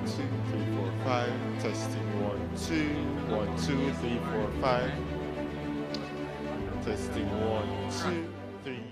2, 3, 4, 5. Testing 1, 2, 1, 2, 3, 4, 5. Testing 1, 2, 3.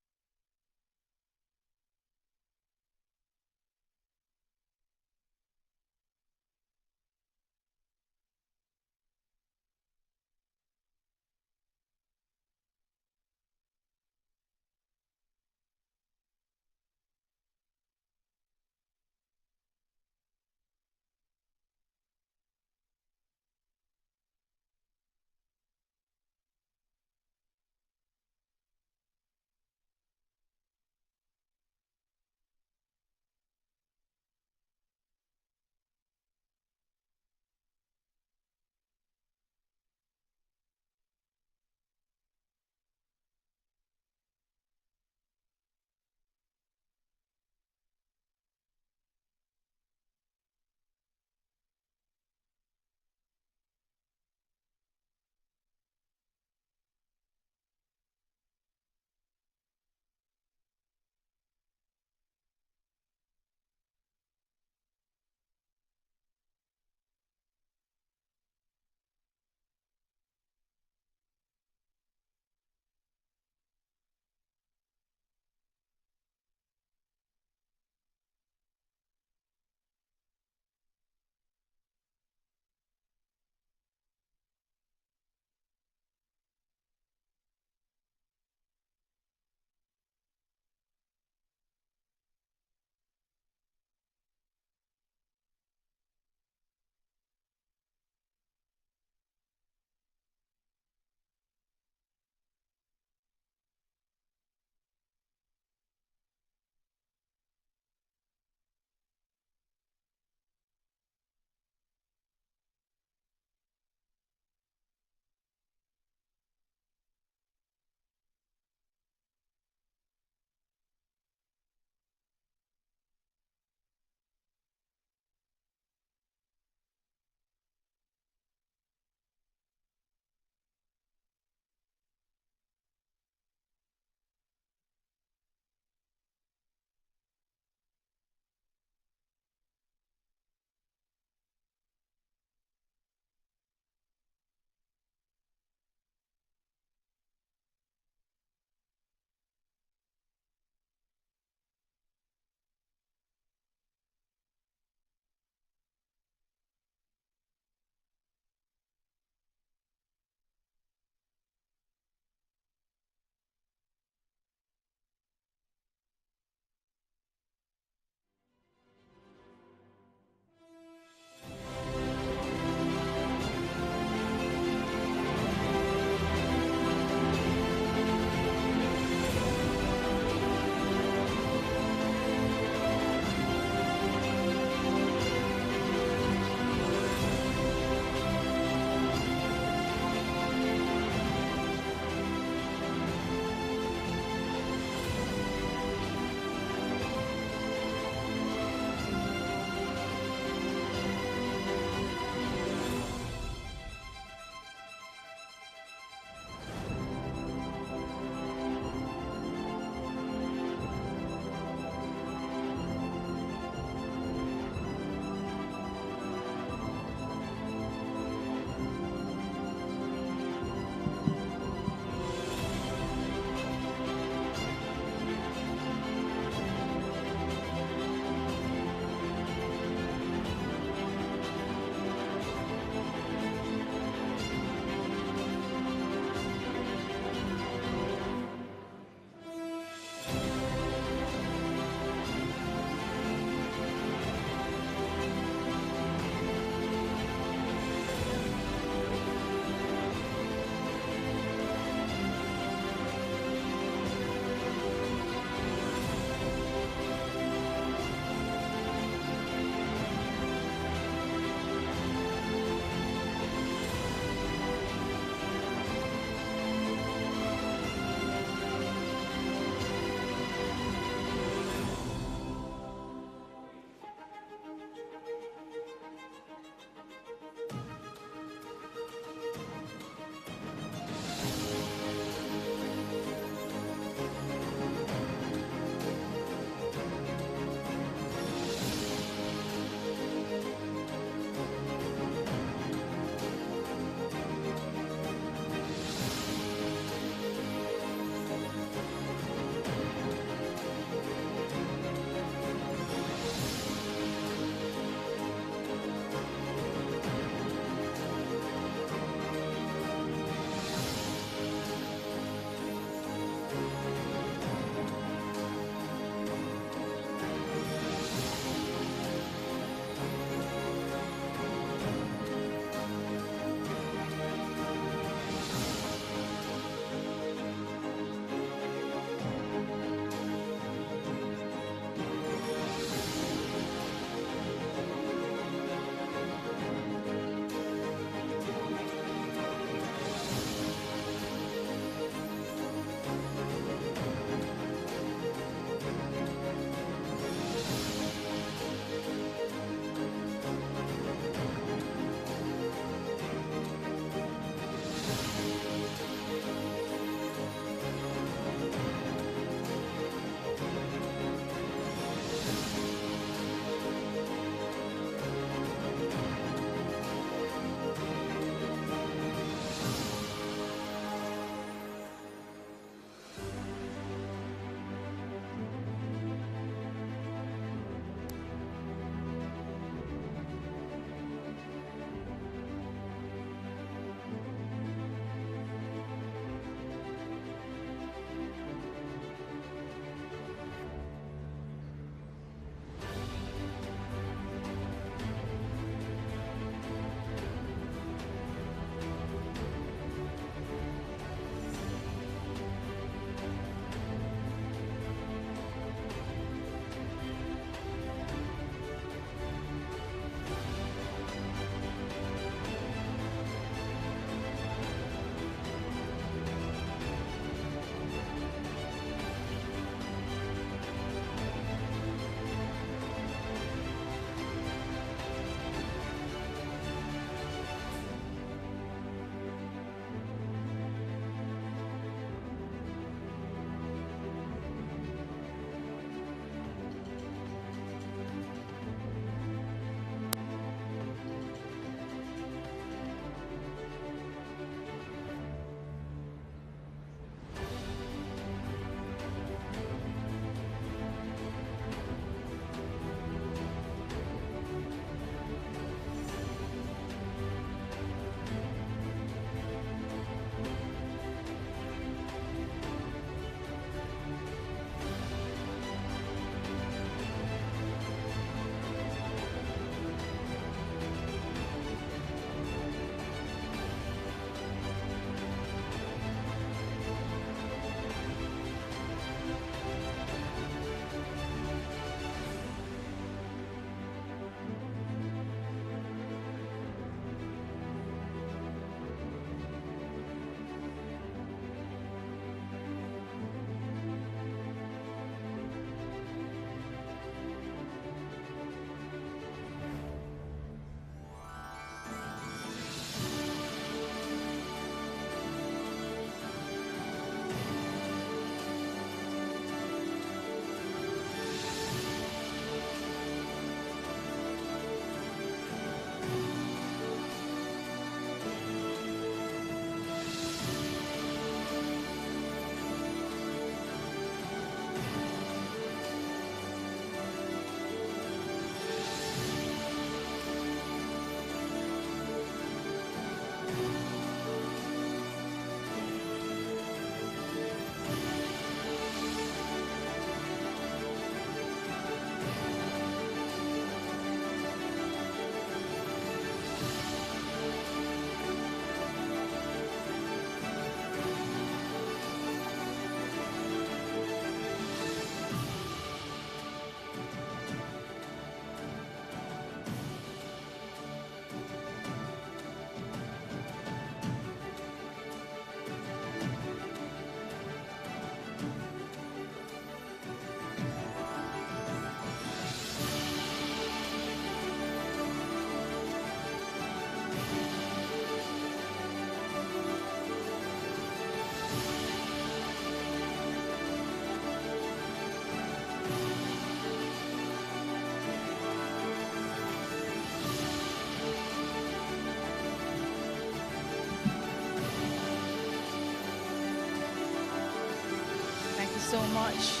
so much.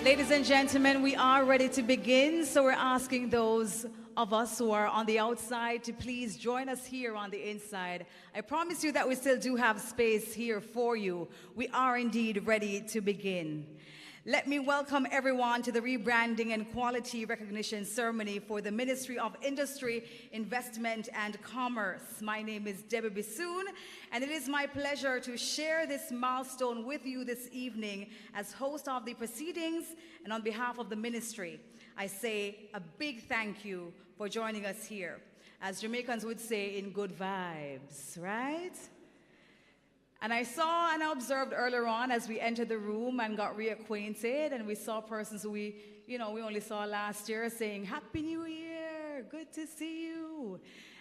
Ladies and gentlemen, we are ready to begin, so we're asking those of us who are on the outside to please join us here on the inside. I promise you that we still do have space here for you. We are indeed ready to begin. Let me welcome everyone to the Rebranding and Quality Recognition Ceremony for the Ministry of Industry, Investment and Commerce. My name is Debbie Bissoon, and it is my pleasure to share this milestone with you this evening as host of the proceedings, and on behalf of the ministry, I say a big thank you for joining us here. As Jamaicans would say, in good vibes, right? And I saw and I observed earlier on as we entered the room and got reacquainted, and we saw persons who we only saw last year saying, Happy New Year, good to see you.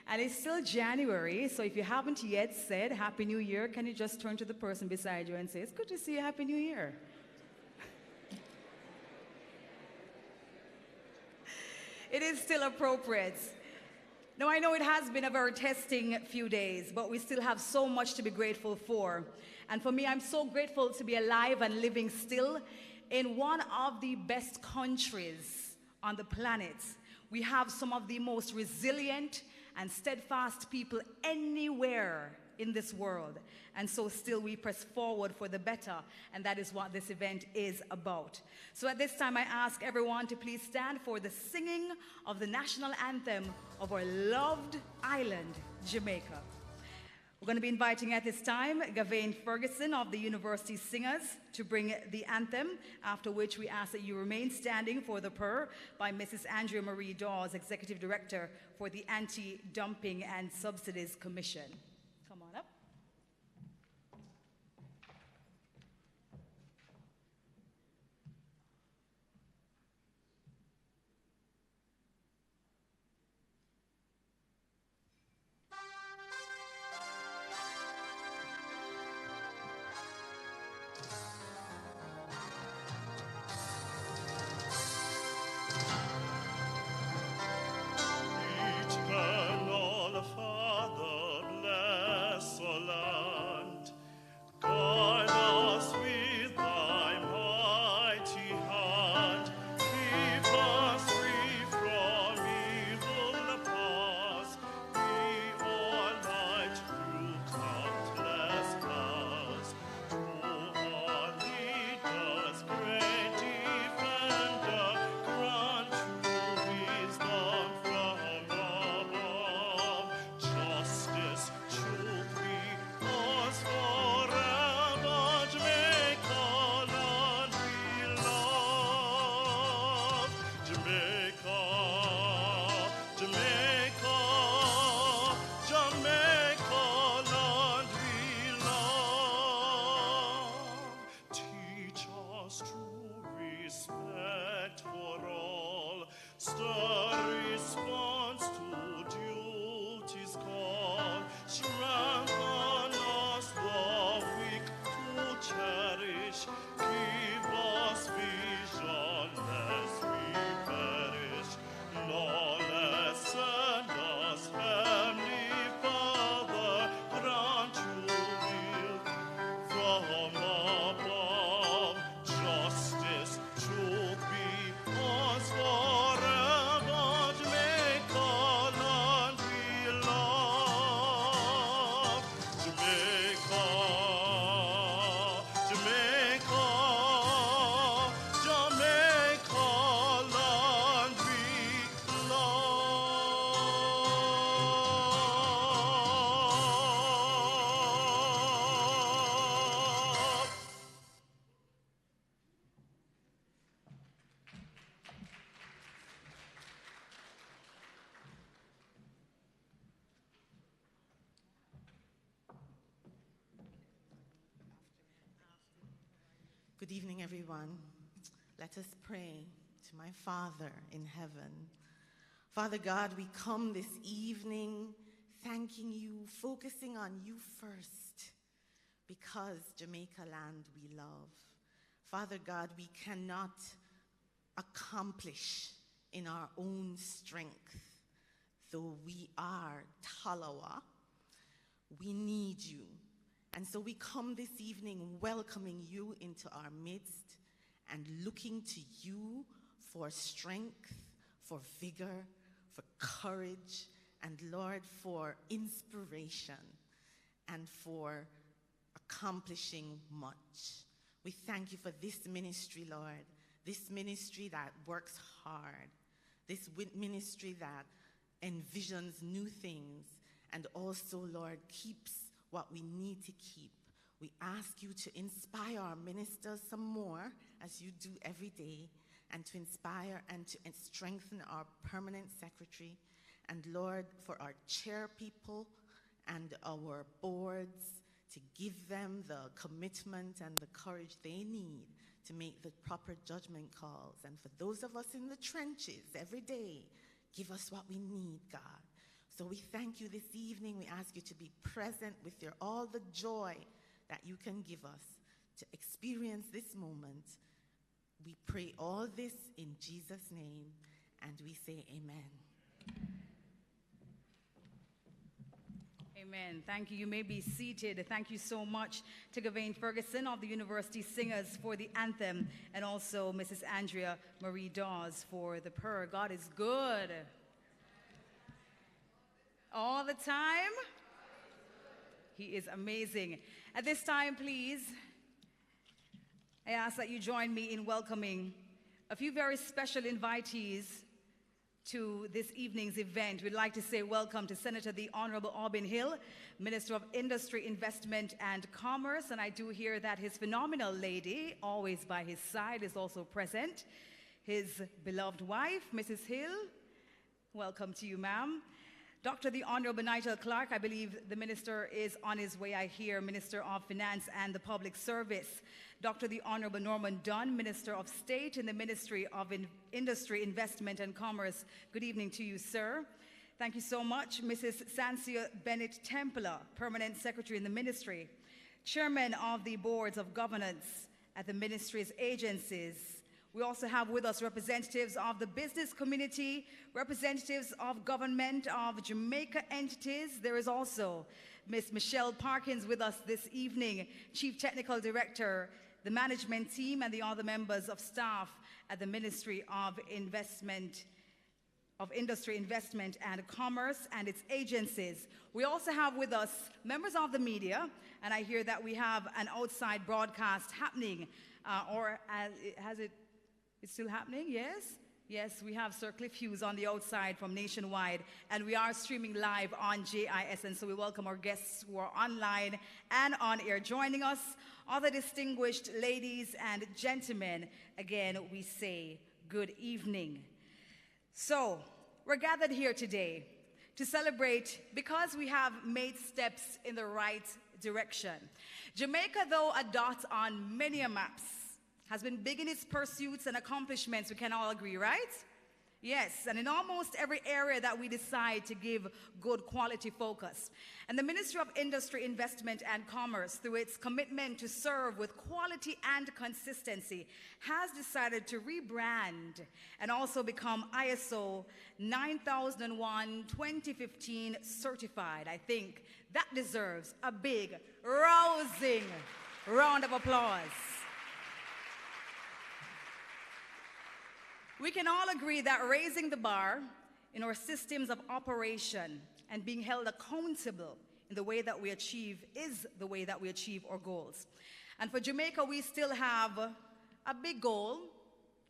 And it's still January, so if you haven't yet said Happy New Year, can you just turn to the person beside you and say, it's good to see you, Happy New Year. It is still appropriate. Now, I know it has been a very testing few days, but we still have so much to be grateful for. And for me, I'm so grateful to be alive and living still in one of the best countries on the planet. We have some of the most resilient and steadfast people anywhere in this world. And so still we press forward for the better, and that is what this event is about. So at this time, I ask everyone to please stand for the singing of the national anthem of our loved island, Jamaica. We're going to be inviting at this time Gavain Ferguson of the University Singers to bring the anthem, after which we ask that you remain standing for the prayer by Mrs. Andrea Marie Dawes, Executive Director for the Anti-Dumping and Subsidies Commission. Come on up. Eternal Father, bless our land. Guide us with thy mighty hand. Keep us free from evil past. Be our light through countless clouds. To our leaders, great defender, grant true wisdom from above. Justice, truth be ours forever. Jamaica, land we love. Jamaica, Jamaica, Jamaica, land we love. Teach us true respect for all. Stir response to duty's call. Strengthen us the weak to cherish. Give us vision lest we perish. Lawless send us, Heavenly Father, grant you will from above. Justice, truth be ours forever. Jamaica, land we love. Jamaica, Jamaica, Jamaica, land we love. Good evening, everyone. Let us pray to my Father in heaven. Father God, we come this evening thanking you, focusing on you first, because Jamaica land we love. Father God, we cannot accomplish in our own strength, though we are Talawa. We need you. And so we come this evening welcoming you into our midst, and looking to you for strength, for vigor, for courage, and Lord, for inspiration and for accomplishing much. We thank you for this ministry, Lord, this ministry that works hard, this ministry that envisions new things and also, Lord, keeps what we need to keep. We ask you to inspire our ministers some more, as you do every day, and to inspire and to strengthen our permanent secretary, and Lord, for our chair people and our boards, to give them the commitment and the courage they need to make the proper judgment calls. And for those of us in the trenches every day, give us what we need, God. So we thank you this evening. We ask you to be present with all the joy that you can give us to experience this moment. We pray all this in Jesus' name, and we say amen. Amen. Thank you. You may be seated. Thank you so much to Gavain Ferguson of the University Singers for the anthem, and also Mrs. Andrea Marie Dawes for the purr. God is good. All the time. He is amazing. At this time, please, I ask that you join me in welcoming a few very special invitees to this evening's event. We'd like to say welcome to Senator the Honourable Aubyn Hill, Minister of Industry, Investment and Commerce, and I do hear that his phenomenal lady, always by his side, is also present. His beloved wife, Mrs. Hill. Welcome to you, ma'am. Dr. the Honourable Nigel Clark, I believe the minister is on his way, I hear, Minister of Finance and the Public Service. Dr. the Honourable Norman Dunn, Minister of State in the Ministry of Industry, Investment and Commerce. Good evening to you, sir. Thank you so much. Mrs. Sansia Bennett Templer, Permanent Secretary in the Ministry. Chairman of the Boards of Governance at the Ministry's agencies. We also have with us representatives of the business community, representatives of government of Jamaica entities. There is also Ms. Michelle Parkins with us this evening, Chief Technical Director, the management team, and the other members of staff at the Ministry of Industry, Investment and Commerce and its agencies. We also have with us members of the media, and I hear that we have an outside broadcast happening, it's still happening, yes? Yes, we have Sir Cliff Hughes on the outside from Nationwide, and we are streaming live on JIS, and so we welcome our guests who are online and on air joining us. Other distinguished ladies and gentlemen, again, we say good evening. So, we're gathered here today to celebrate because we have made steps in the right direction. Jamaica, though a dot on many maps, has been big in its pursuits and accomplishments, we can all agree, right? Yes, and in almost every area that we decide to give good quality focus. And the Ministry of Industry, Investment and Commerce, through its commitment to serve with quality and consistency, has decided to rebrand and also become ISO 9001-2015 certified. I think that deserves a big, rousing round of applause. We can all agree that raising the bar in our systems of operation and being held accountable in the way that we achieve is the way that we achieve our goals. And for Jamaica, we still have a big goal,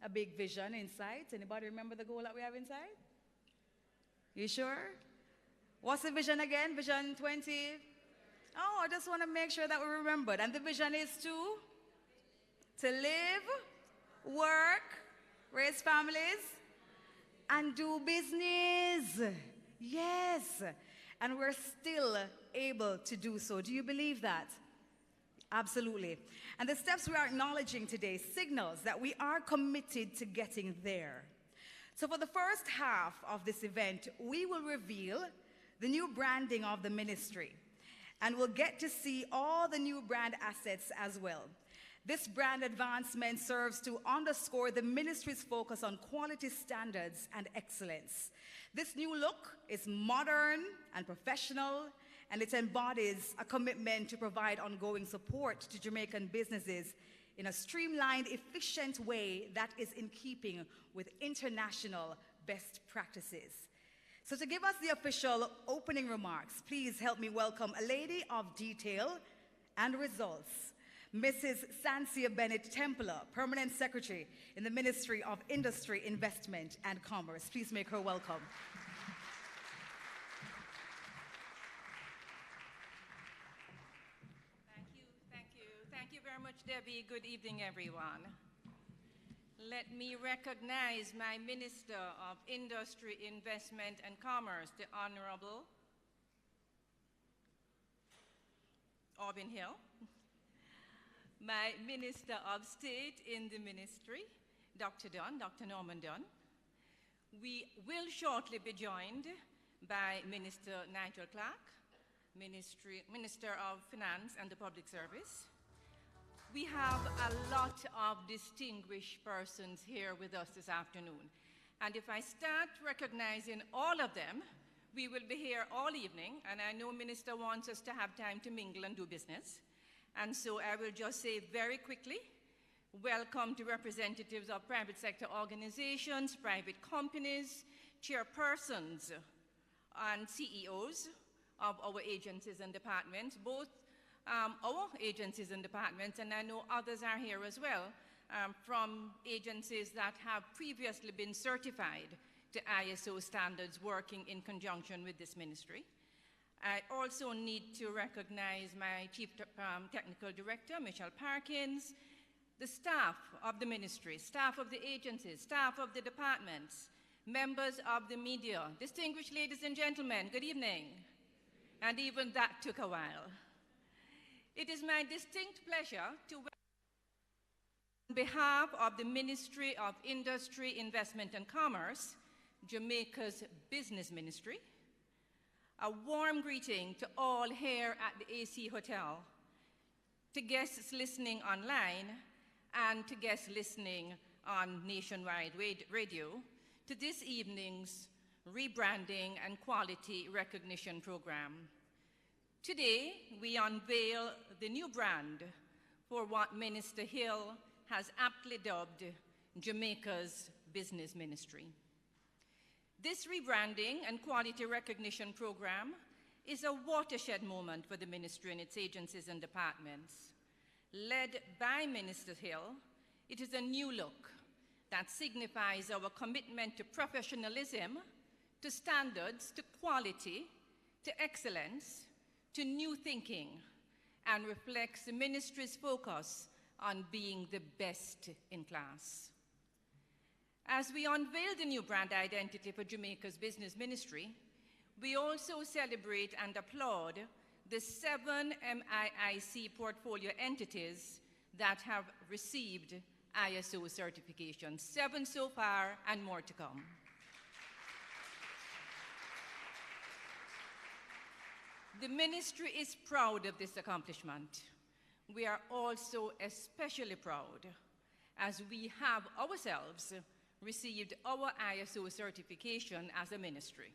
a big vision in sight. Anybody remember the goal that we have in sight? You sure? What's the vision again? Vision 20? Oh, I just want to make sure that we remembered. And the vision is to live, work, raise families, and do business. Yes. And we're still able to do so. Do you believe that? Absolutely. And the steps we are acknowledging today signals that we are committed to getting there. So for the first half of this event, we will reveal the new branding of the ministry. And we'll get to see all the new brand assets as well. This brand advancement serves to underscore the ministry's focus on quality standards and excellence. This new look is modern and professional, and it embodies a commitment to provide ongoing support to Jamaican businesses in a streamlined, efficient way that is in keeping with international best practices. So to give us the official opening remarks, please help me welcome a lady of detail and results, Mrs. Sansia Bennett Templer, Permanent Secretary in the Ministry of Industry, Investment and Commerce. Please make her welcome. Thank you very much, Debbie. Good evening, everyone. Let me recognize my Minister of Industry, Investment and Commerce, the Honourable Aubyn Hill, my Minister of State in the Ministry, Dr. Norman Dunn. We will shortly be joined by Minister Nigel Clark, Minister of Finance and the Public Service. We have a lot of distinguished persons here with us this afternoon. And if I start recognizing all of them, we will be here all evening, and I know Minister wants us to have time to mingle and do business. And so I will just say very quickly, welcome to representatives of private sector organizations, private companies, chairpersons, and CEOs of our agencies and departments, both our agencies and departments, and I know others are here as well, from agencies that have previously been certified to ISO standards working in conjunction with this ministry. I also need to recognize my Chief Technical Director, Michelle Parkins, the staff of the ministry, staff of the agencies, staff of the departments, members of the media, distinguished ladies and gentlemen, good evening. And even that took a while. It is my distinct pleasure to welcome, on behalf of the Ministry of Industry, Investment and Commerce, Jamaica's Business Ministry, a warm greeting to all here at the AC Hotel, to guests listening online, and to guests listening on nationwide radio, to this evening's Rebranding and Quality Recognition Program. Today, we unveil the new brand for what Minister Hill has aptly dubbed Jamaica's Business Ministry. This rebranding and quality recognition program is a watershed moment for the ministry and its agencies and departments. Led by Minister Hill, it is a new look that signifies our commitment to professionalism, to standards, to quality, to excellence, to new thinking, and reflects the ministry's focus on being the best in class. As we unveil the new brand identity for Jamaica's Business Ministry, we also celebrate and applaud the 7 MIIC portfolio entities that have received ISO certification, 7 so far and more to come. The ministry is proud of this accomplishment. We are also especially proud as we have ourselves received our ISO certification as a ministry,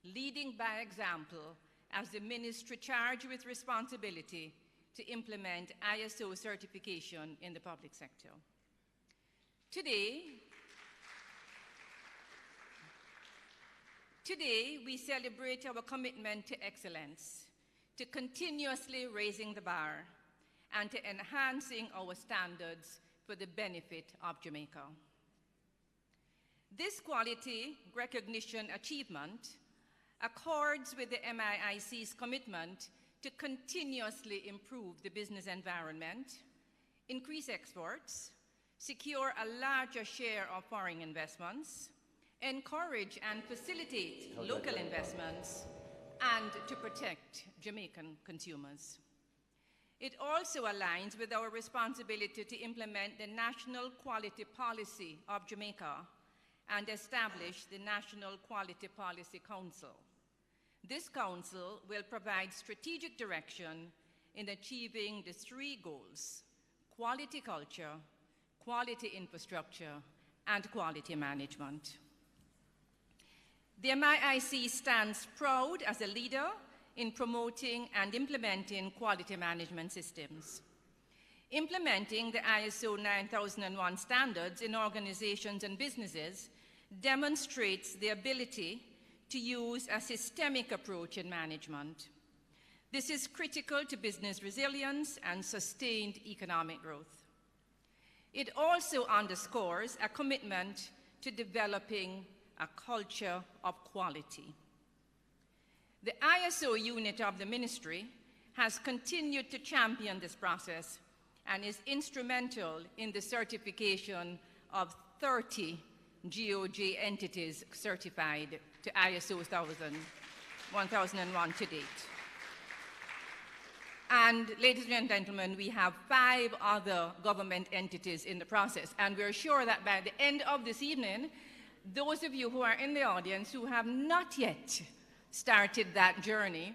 leading by example as the ministry charged with responsibility to implement ISO certification in the public sector. Today, we celebrate our commitment to excellence, to continuously raising the bar, and to enhancing our standards for the benefit of Jamaica. This quality recognition achievement accords with the MIIC's commitment to continuously improve the business environment, increase exports, secure a larger share of foreign investments, encourage and facilitate local investments, and to protect Jamaican consumers. It also aligns with our responsibility to implement the National Quality Policy of Jamaica and establish the National Quality Policy Council. This council will provide strategic direction in achieving the 3 goals: quality culture, quality infrastructure, and quality management. The MIIC stands proud as a leader in promoting and implementing quality management systems. Implementing the ISO 9001 standards in organizations and businesses demonstrates the ability to use a systemic approach in management. This is critical to business resilience and sustained economic growth. It also underscores a commitment to developing a culture of quality. The ISO unit of the ministry has continued to champion this process and is instrumental in the certification of 30 GOJ entities certified to ISO 1001 to date. And ladies and gentlemen, we have 5 other government entities in the process, and we're sure that by the end of this evening, those of you who are in the audience who have not yet started that journey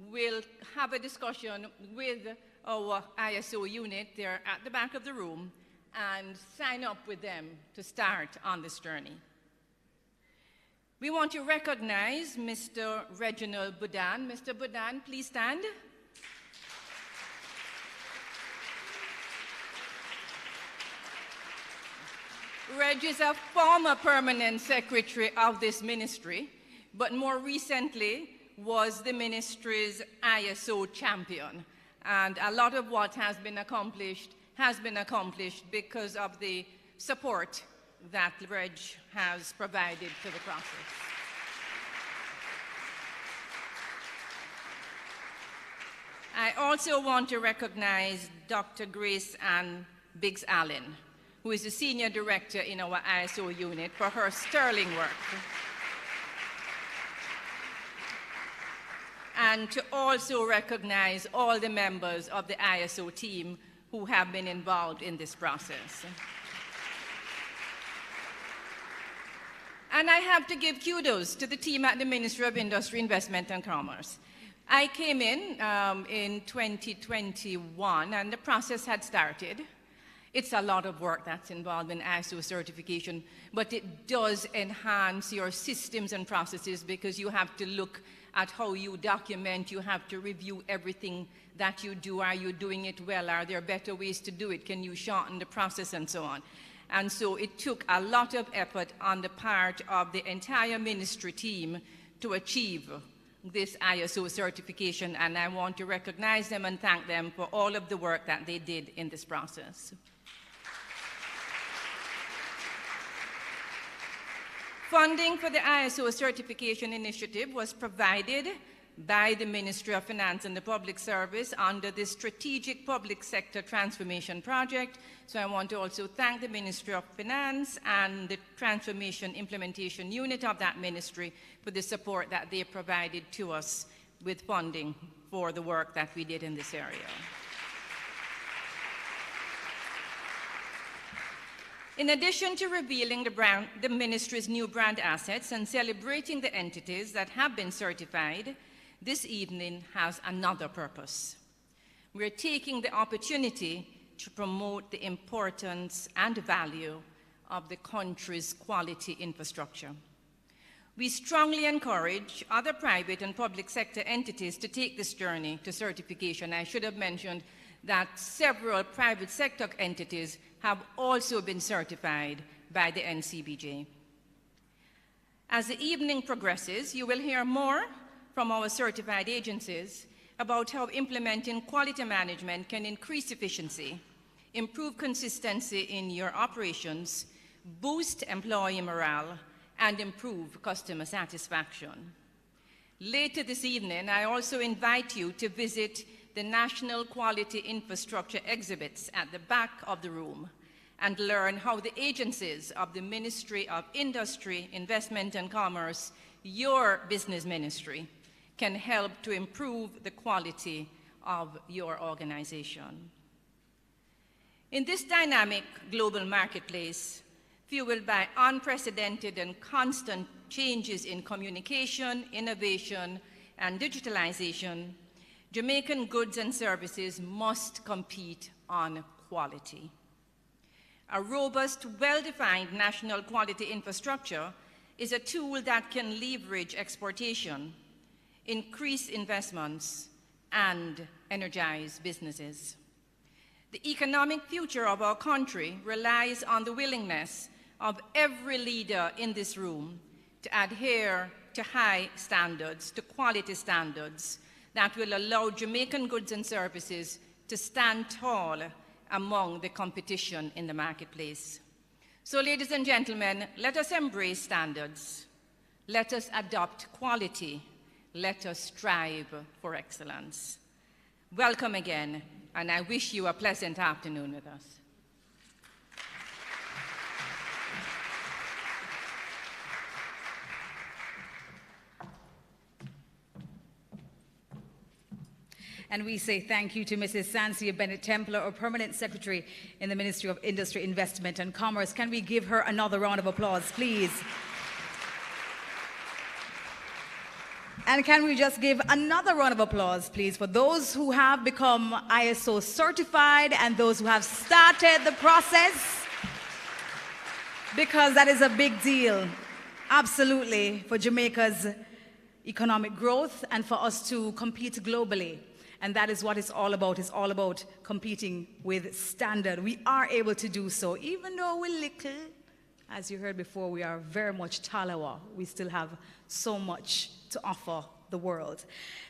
will have a discussion with our ISO unit. They're at the back of the room, and sign up with them to start on this journey. We want to recognize Mr. Reginald Budan. Mr. Budan, please stand. Reg is a former permanent secretary of this ministry, but more recently was the ministry's ISO champion. And a lot of what has been accomplished because of the support that Reg has provided to the process. I also want to recognize Dr. Grace Ann Biggs-Allen, who is the Senior Director in our ISO unit, for her sterling work. And to also recognize all the members of the ISO team who have been involved in this process. And I have to give kudos to the team at the Ministry of Industry, Investment and Commerce. I came in 2021, and the process had started. It's a lot of work that's involved in ISO certification, but it does enhance your systems and processes because you have to look at how you document, you have to review everything that you do. Are you doing it well? Are there better ways to do it? Can you shorten the process and so on? And so it took a lot of effort on the part of the entire ministry team to achieve this ISO certification, and I want to recognize them and thank them for all of the work that they did in this process. Funding for the ISO certification initiative was provided by the Ministry of Finance and the Public Service under the Strategic Public Sector Transformation Project. So I want to also thank the Ministry of Finance and the Transformation Implementation Unit of that ministry for the support that they provided to us with funding for the work that we did in this area. In addition to revealing the ministry's new brand assets and celebrating the entities that have been certified, this evening has another purpose. We're taking the opportunity to promote the importance and value of the country's quality infrastructure. We strongly encourage other private and public sector entities to take this journey to certification. I should have mentioned that several private sector entities have also been certified by the NCBJ. As the evening progresses, you will hear more from our certified agencies about how implementing quality management can increase efficiency, improve consistency in your operations, boost employee morale, and improve customer satisfaction. Later this evening, I also invite you to visit the National Quality Infrastructure exhibits at the back of the room and learn how the agencies of the Ministry of Industry, Investment and Commerce, your business ministry, can help to improve the quality of your organization. In this dynamic global marketplace, fueled by unprecedented and constant changes in communication, innovation, and digitalization, Jamaican goods and services must compete on quality. A robust, well-defined national quality infrastructure is a tool that can leverage exportation, increase investments, and energize businesses. The economic future of our country relies on the willingness of every leader in this room to adhere to high standards, to quality standards that will allow Jamaican goods and services to stand tall among the competition in the marketplace. So, ladies and gentlemen, let us embrace standards. Let us adopt quality. Let us strive for excellence. Welcome again, and I wish you a pleasant afternoon with us. And we say thank you to Mrs. Sansia Bennett-Templer, our Permanent Secretary in the Ministry of Industry, Investment and Commerce. Can we give her another round of applause, please? And can we just give another round of applause, please, for those who have become ISO certified and those who have started the process, because that is a big deal, absolutely, for Jamaica's economic growth and for us to compete globally. And that is what it's all about. It's all about competing with standard. We are able to do so, even though we're little. As you heard before, we are very much Talawa. We still have so much to offer the world.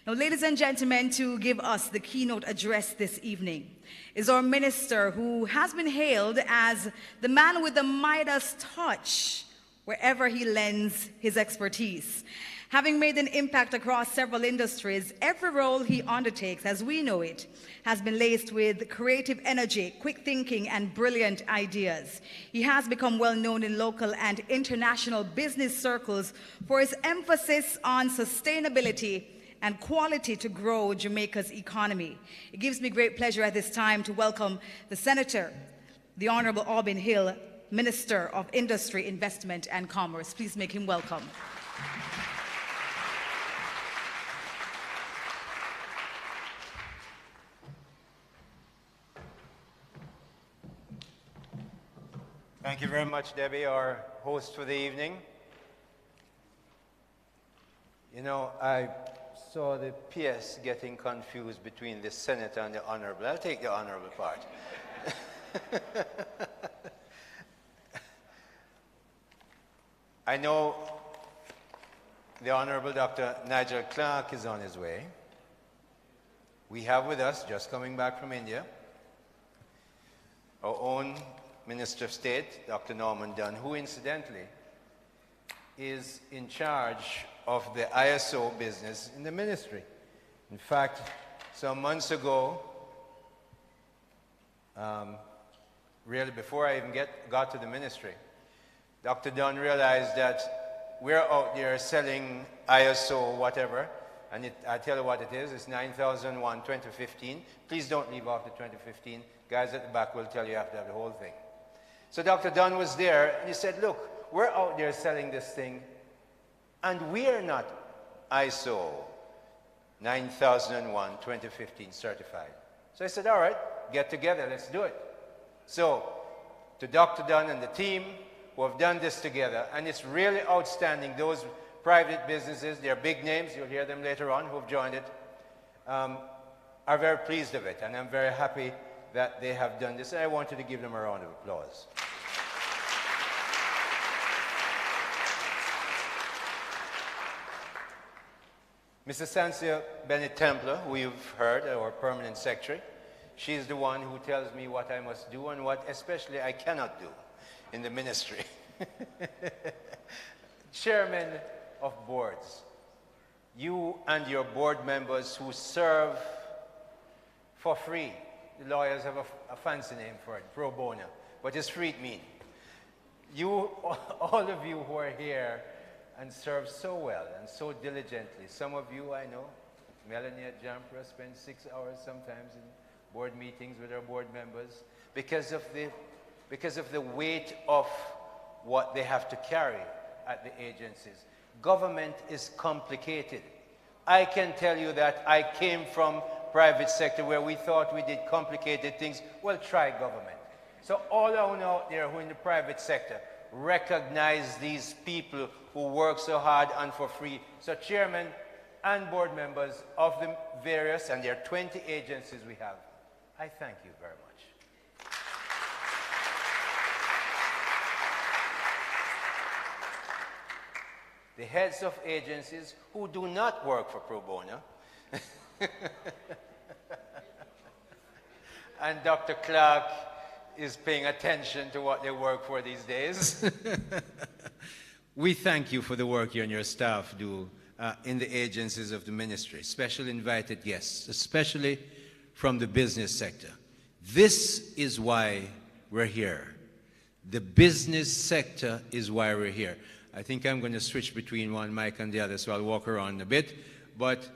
Now, ladies and gentlemen, to give us the keynote address this evening is our minister, who has been hailed as the man with the Midas touch wherever he lends his expertise. Having made an impact across several industries, every role he undertakes, as we know it, has been laced with creative energy, quick thinking, and brilliant ideas. He has become well known in local and international business circles for his emphasis on sustainability and quality to grow Jamaica's economy. It gives me great pleasure at this time to welcome the Senator, the Honourable Aubyn Hill, Minister of Industry, Investment and Commerce. Please make him welcome. Thank you very much, Debbie, our host for the evening. You know, I saw the PS getting confused between the Senator and the Honourable. I'll take the Honourable part. I know the Honourable Dr. Nigel Clark is on his way. We have with us, just coming back from India, our own Minister of State, Dr. Norman Dunn, who incidentally is in charge of the ISO business in the ministry. In fact, some months ago, really before I even got to the ministry, Dr. Dunn realized that we're out there selling ISO whatever, and I tell you what it is, it's 9001 2015. Please don't leave off the 2015. Guys at the back will tell you you have to have the whole thing. So Dr. Dunn was there, and he said, look, we're out there selling this thing, and we're not ISO 9001 2015 certified. So I said, all right, get together, let's do it. So to Dr. Dunn and the team who have done this together, and it's really outstanding. Those private businesses, they're big names, you'll hear them later on, who have joined it, are very pleased of it, and I'm very happy that they have done this, and I wanted to give them a round of applause. Mrs. Sansia Bennett-Templer, who you've heard, our Permanent Secretary, she's the one who tells me what I must do and what especially I cannot do in the ministry. Chairman of boards, you and your board members who serve for free. The lawyers have a fancy name for it, pro bono. What does free mean? You, all of you who are here and serve so well and so diligently. Some of you I know, Melanie at Jampra spends 6 hours sometimes in board meetings with our board members because of the weight of what they have to carry at the agencies. Government is complicated. I can tell you that I came from private sector where we thought we did complicated things. Well, try government. So all out there who are in the private sector, recognize these people who work so hard and for free. So chairman and board members of the various, and there are 20 agencies we have, I thank you very much. the heads of agencies who do not work for pro bono, and Dr. Clark is paying attention to what they work for these days. We thank you for the work you and your staff do in the agencies of the ministry, special invited guests, especially from the business sector. This is why we're here. The business sector is why we're here. I think I'm going to switch between one mic and the other, so I'll walk around a bit. But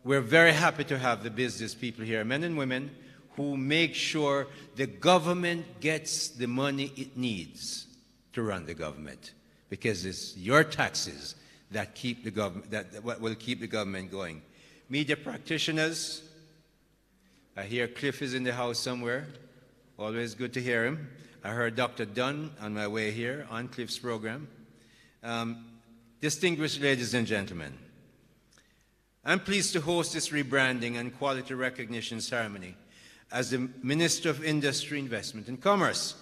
we're very happy to have the business people here, men and women, who make sure the government gets the money it needs to run the government, because it's your taxes that keep the government, that will keep the government going. Media practitioners, I hear Cliff is in the house somewhere. Always good to hear him. I heard Dr. Dunn on my way here on Cliff's program. Distinguished ladies and gentlemen, I'm pleased to host this rebranding and quality recognition ceremony as the Minister of Industry, Investment and Commerce.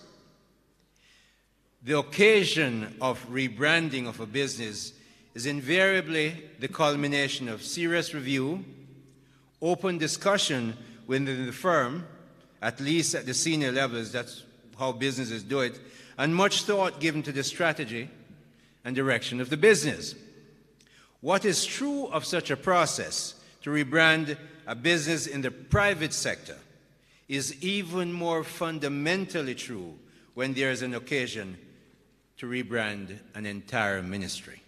The occasion of rebranding of a business is invariably the culmination of serious review, open discussion within the firm, at least at the senior levels, that's how businesses do it, and much thought given to the strategy and direction of the business. What is true of such a process to rebrand a business in the private sector is even more fundamentally true when there is an occasion to rebrand an entire ministry.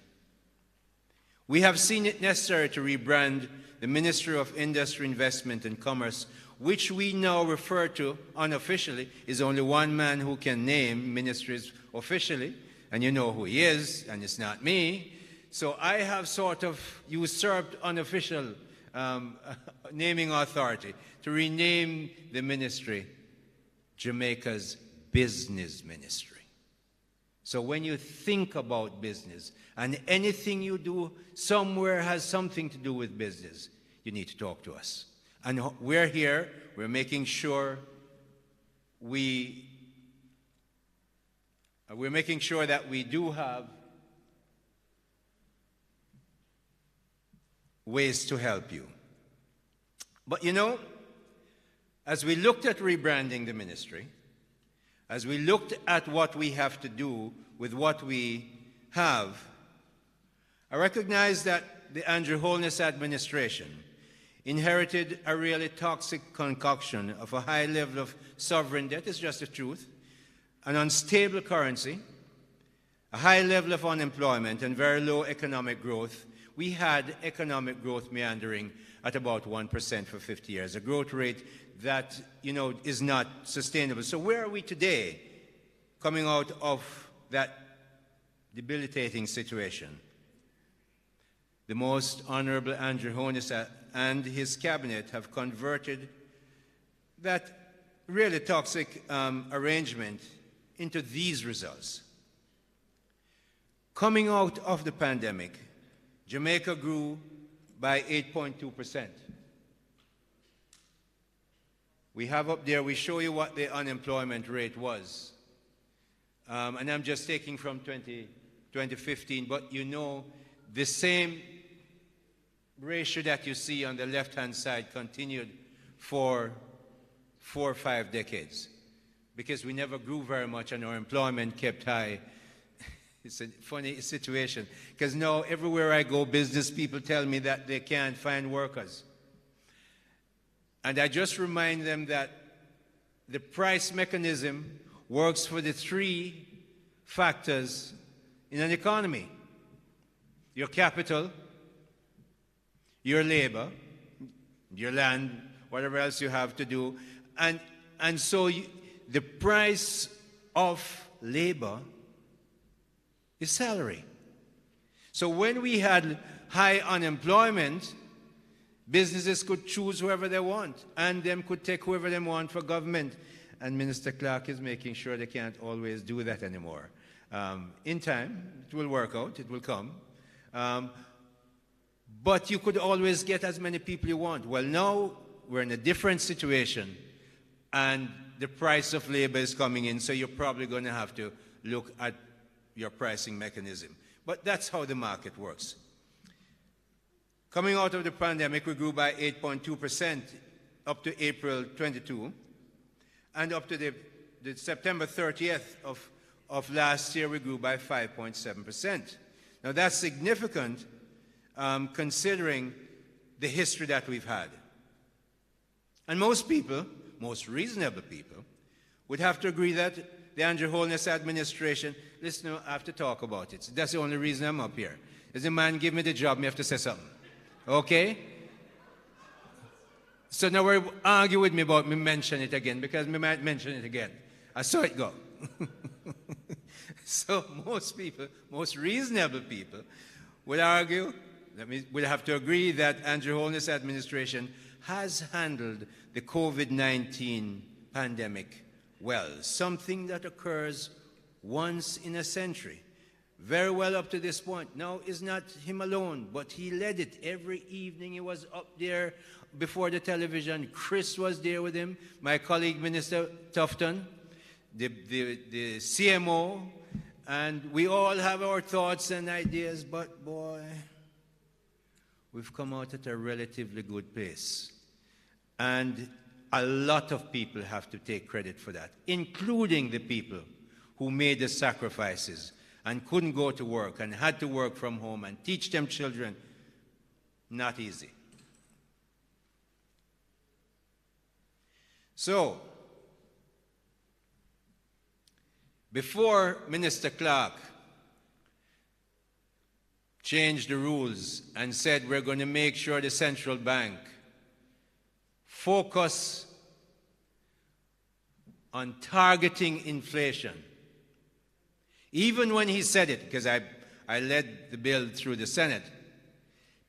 We have seen it necessary to rebrand the Ministry of Industry, Investment and Commerce, which we now refer to unofficially. Is only one man who can name ministries officially, and you know who he is, and it's not me. So I have sort of usurped unofficial naming authority to rename the ministry Jamaica's Business Ministry. So when you think about business and anything you do somewhere has something to do with business, you need to talk to us. And we're here, we're making sure that we do have ways to help you. But you know, as we looked at rebranding the ministry, as we looked at what we have to do with what we have, I recognize that the Andrew Holness administration inherited a really toxic concoction of a high level of sovereign debt, it's just the truth, an unstable currency, a high level of unemployment, and very low economic growth. We had economic growth meandering at about 1% for 50 years, a growth rate that, you know, is not sustainable. So where are we today coming out of that debilitating situation? The Most Honourable Andrew Holness and his cabinet have converted that really toxic arrangement into these results. Coming out of the pandemic, Jamaica grew by 8.2%. We have up there, we show you what the unemployment rate was. And I'm just taking from 2015, but you know the same ratio that you see on the left-hand side continued for 4 or 5 decades, because we never grew very much and our employment kept high. It's a funny situation, because now everywhere I go, business people tell me that they can't find workers. And I just remind them that the price mechanism works for the 3 factors in an economy: your capital, your labor, your land, whatever else you have to do. And so the price of labor is salary. So when we had high unemployment, businesses could choose whoever they want, and them could take whoever they want for government. And Minister Clark is making sure they can't always do that anymore. In time, it will work out, it will come. But you could always get as many people you want. Well, now we're in a different situation, and the price of labor is coming in, so you're probably going to have to look at your pricing mechanism. But that's how the market works. Coming out of the pandemic, we grew by 8.2% up to April 22, and up to the September 30th of last year, we grew by 5.7%. Now that's significant considering the history that we've had. And most people, most reasonable people, would have to agree that the Andrew Holness administration, listen, I have to talk about it. That's the only reason I'm up here. Is the man give me the job, me have to say something. Okay? So now we're arguing with me about me mention it again, because me might mention it again. I saw it go. So most people, most reasonable people, would argue, would have to agree that Andrew Holness administration has handled the COVID-19 pandemic well, something that occurs once in a century. Very well up to this point. Now, it's not him alone, but he led it. Every evening he was up there before the television. Chris was there with him, my colleague, Minister Tufton, the CMO, and we all have our thoughts and ideas, but boy, we've come out at a relatively good place. And a lot of people have to take credit for that, including the people who made the sacrifices and couldn't go to work and had to work from home and teach them children. Not easy. So, before Minister Clark changed the rules and said we're going to make sure the central bank focus on targeting inflation, even when he said it, because I led the bill through the Senate,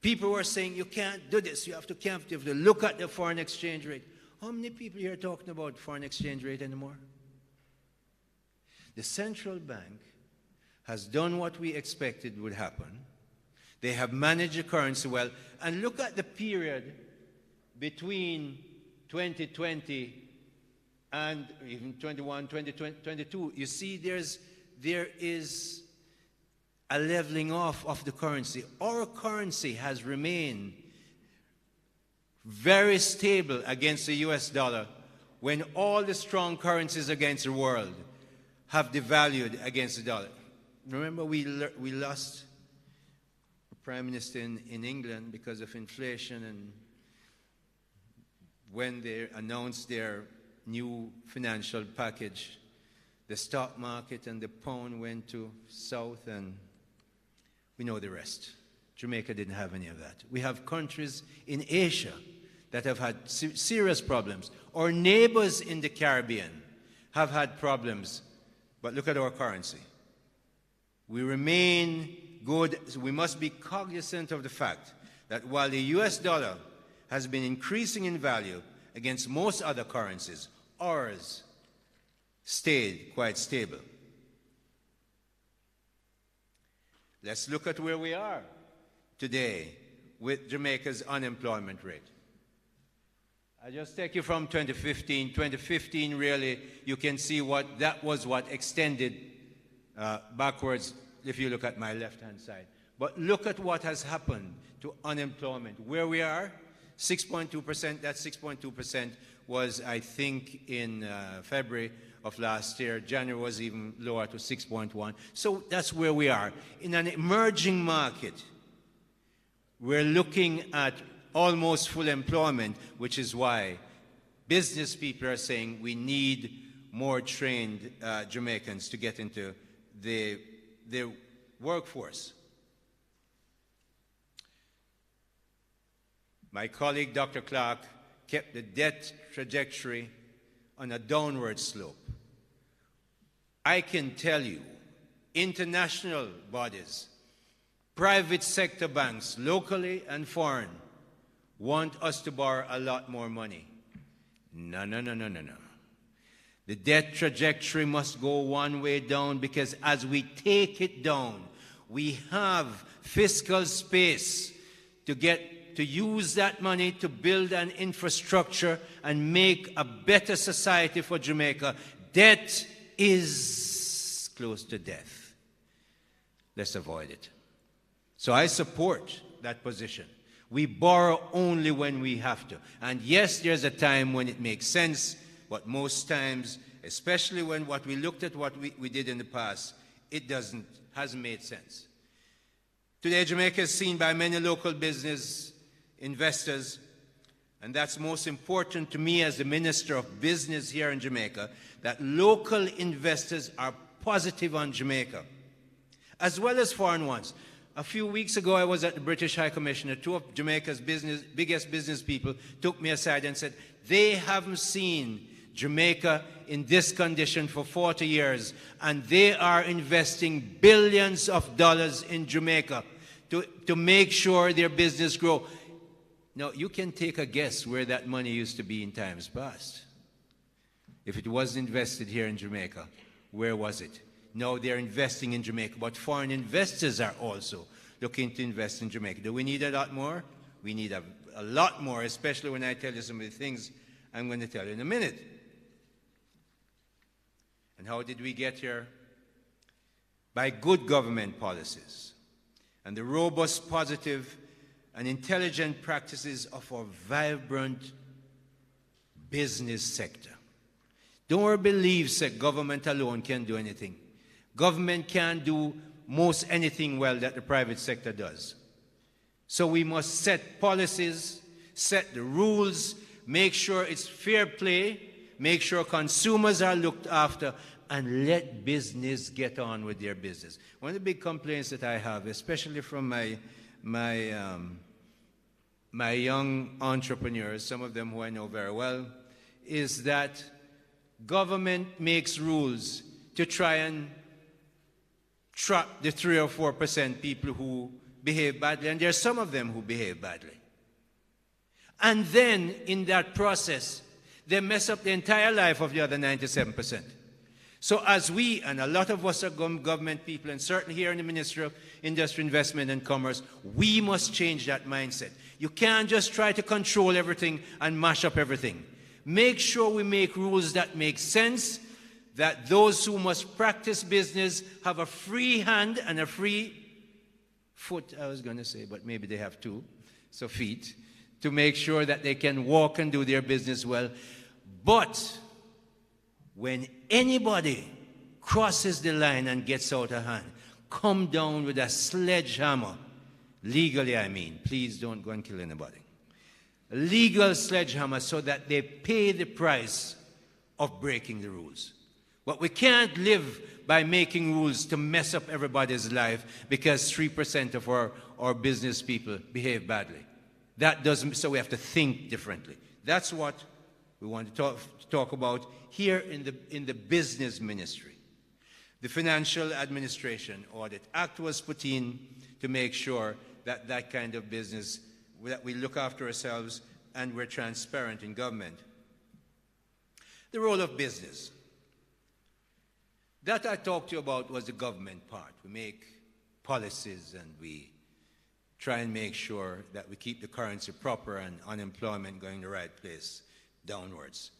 people were saying, you can't do this, you have to look at the foreign exchange rate. How many people here are talking about foreign exchange rate anymore? The central bank has done what we expected would happen. They have managed the currency well. And look at the period between 2020 and even 21, 2022. You see there is a leveling off of the currency. Our currency has remained very stable against the US dollar when all the strong currencies against the world have devalued against the dollar. Remember, we lost the Prime Minister in England because of inflation, and when they announced their new financial package, the stock market and the pound went to south, and we know the rest. Jamaica didn't have any of that. We have countries in Asia that have had serious problems. Our neighbors in the Caribbean have had problems, but look at our currency. We remain good. We must be cognizant of the fact that while the US dollar has been increasing in value against most other currencies, ours stayed quite stable. Let's look at where we are today with Jamaica's unemployment rate. I just take you from 2015. 2015, really, you can see what extended backwards if you look at my left-hand side. But look at what has happened to unemployment. Where we are, 6.2%. That 6.2% was, I think, in February of last year. January was even lower to 6.1. So that's where we are. In an emerging market, we're looking at almost full employment, which is why business people are saying we need more trained Jamaicans to get into the workforce. My colleague, Dr. Clark, kept the debt trajectory on a downward slope. I can tell you, international bodies, private sector banks, locally and foreign, want us to borrow a lot more money. No. The debt trajectory must go one way down, because as we take it down, we have fiscal space to use that money to build an infrastructure and make a better society for Jamaica. Debt is close to death. let's avoid it. So I support that position. We borrow only when we have to. And yes, there's a time when it makes sense, but most times, especially when what we looked at what we did in the past, it hasn't made sense. Today, Jamaica is seen by many local business investors, and that's most important to me as the Minister of Business here in Jamaica, that local investors are positive on Jamaica, as well as foreign ones. A few weeks ago, I was at the British High Commissioner. Two of Jamaica's biggest business people took me aside and said they haven't seen Jamaica in this condition for 40 years, and they are investing billions of dollars in Jamaica to make sure their business grow. Now, you can take a guess where that money used to be in times past. If it wasn't invested here in Jamaica, where was it? Now they're investing in Jamaica, but foreign investors are also looking to invest in Jamaica. Do we need a lot more? We need a lot more, especially when I tell you some of the things I'm going to tell you in a minute. And how did we get here? By good government policies and the robust, positive, and intelligent practices of our vibrant business sector. Don't believe that government alone can do anything. Government can't do most anything well that the private sector does. So we must set policies, set the rules, make sure it's fair play, make sure consumers are looked after, and let business get on with their business. One of the big complaints that I have, especially from my young entrepreneurs, some of them who I know very well, is that government makes rules to try and trap the 3 or 4% people who behave badly, and there are some of them who behave badly. And then, in that process, they mess up the entire life of the other 97%. So as we, and a lot of us are government people, and certainly here in the Ministry of Industry, Investment and Commerce, we must change that mindset. You can't just try to control everything and mash up everything. Make sure we make rules that make sense, that those who must practice business have a free hand and a free foot, I was going to say, but maybe they have two, so feet, to make sure that they can walk and do their business well. But when anybody crosses the line and gets out of hand, come down with a sledgehammer, legally I mean, please don't go and kill anybody. A legal sledgehammer so that they pay the price of breaking the rules. But we can't live by making rules to mess up everybody's life because 3% of our business people behave badly. That doesn't, so we have to think differently. That's what we want to talk about here in the business ministry. The Financial Administration Audit Act was put in to make sure that that kind of business, that we look after ourselves and we're transparent in government. The role of business. That I talked to you about was the government part. We make policies and we try and make sure that we keep the currency proper and unemployment going the right place downwards.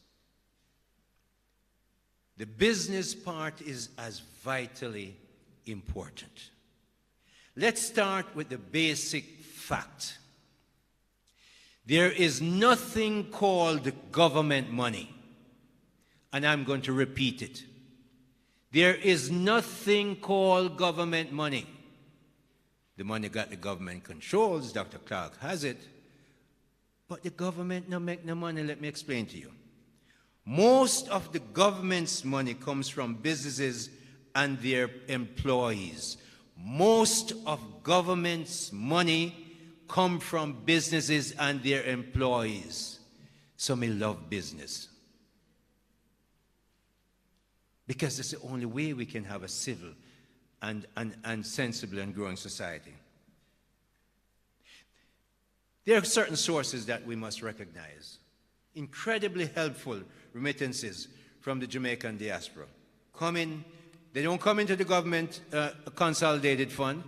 The business part is as vitally important. Let's start with the basic fact. There is nothing called government money, and I'm going to repeat it. There is nothing called government money. The money that the government controls, Dr. Clark has it, but the government no make no money. Let me explain to you. Most of the government's money comes from businesses and their employees. Most of government's money come from businesses and their employees. So me love business. Because it's the only way we can have a civil and sensible and growing society. There are certain sources that we must recognize. Incredibly helpful remittances from the Jamaican diaspora. They don't come into the government consolidated fund,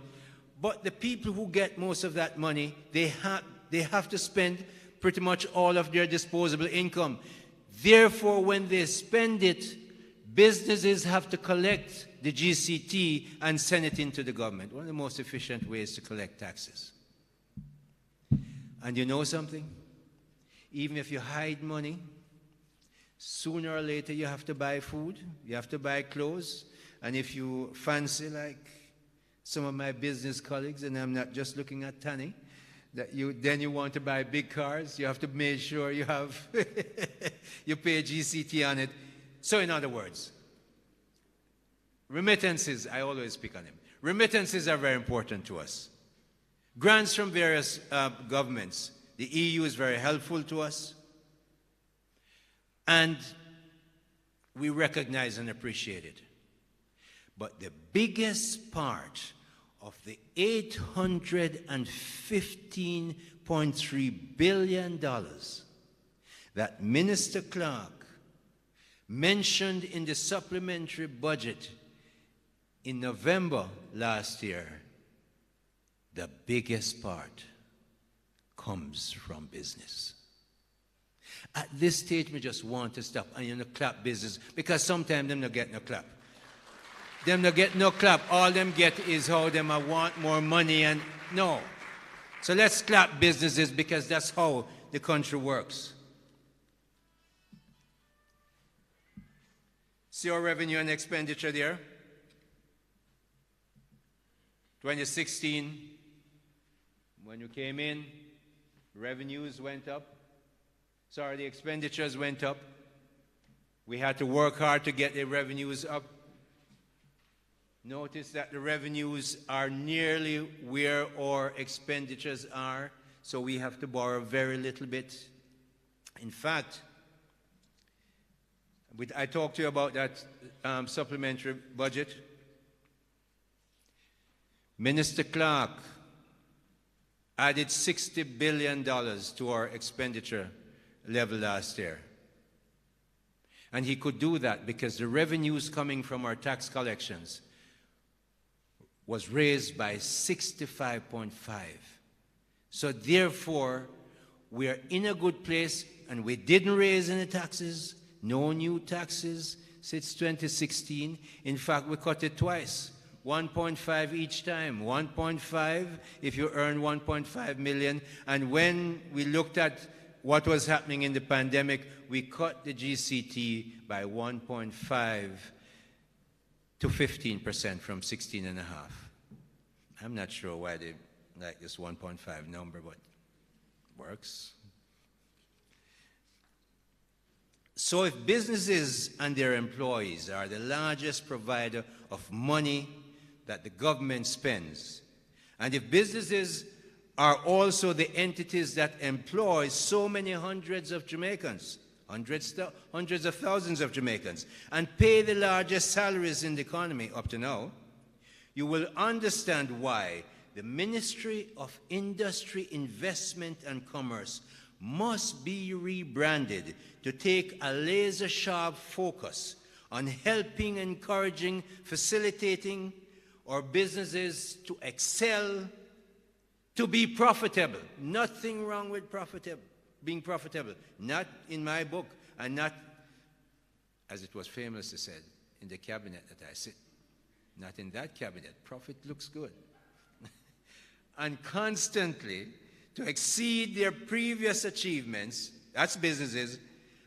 but the people who get most of that money, they have to spend pretty much all of their disposable income. Therefore, when they spend it, businesses have to collect the GCT and send it into the government. One of the most efficient ways to collect taxes. And you know something? Even if you hide money, sooner or later you have to buy food, you have to buy clothes, and if you fancy, like some of my business colleagues, and I'm not just looking at Tani, then you want to buy big cars, you have to make sure you have, you pay GCT on it. So in other words, remittances, I always pick on them. Remittances are very important to us. Grants from various governments. The EU is very helpful to us. And we recognize and appreciate it. But the biggest part of the $815.3 billion that Minister Clark mentioned in the supplementary budget in November last year, the biggest part comes from business. At this stage, we just want to stop and you know, clap business, because sometimes them not get no clap. Them not get no clap. All them get is how them want more money and no. So let's clap businesses, because that's how the country works. See our revenue and expenditure there? 2016, when you came in, revenues went up. Sorry, the expenditures went up. We had to work hard to get the revenues up. Notice that the revenues are nearly where our expenditures are, so we have to borrow very little bit. In fact, I talked to you about that supplementary budget. Minister Clark added $60 billion to our expenditure level last year. And he could do that because the revenues coming from our tax collections was raised by 65.5. So therefore, we are in a good place, and we didn't raise any taxes, no new taxes since 2016. In fact, we cut it twice. 1.5 each time, 1.5 if you earn 1.5 million. And when we looked at what was happening in the pandemic, we cut the GCT by 1.5 to 15% from 16.5. I'm not sure why they like this 1.5 number, but works. So if businesses and their employees are the largest provider of money that the government spends, and if businesses are also the entities that employ so many hundreds of Jamaicans, hundreds of thousands of Jamaicans, and pay the largest salaries in the economy up to now, you will understand why the Ministry of Industry, Investment and Commerce must be rebranded to take a laser-sharp focus on helping, encouraging, facilitating our businesses to excel, to be profitable. Nothing wrong with being profitable. Not in my book, and not, as it was famously said, in the cabinet that I sit. Not in that cabinet. Profit looks good. And constantly to exceed their previous achievements, that's businesses,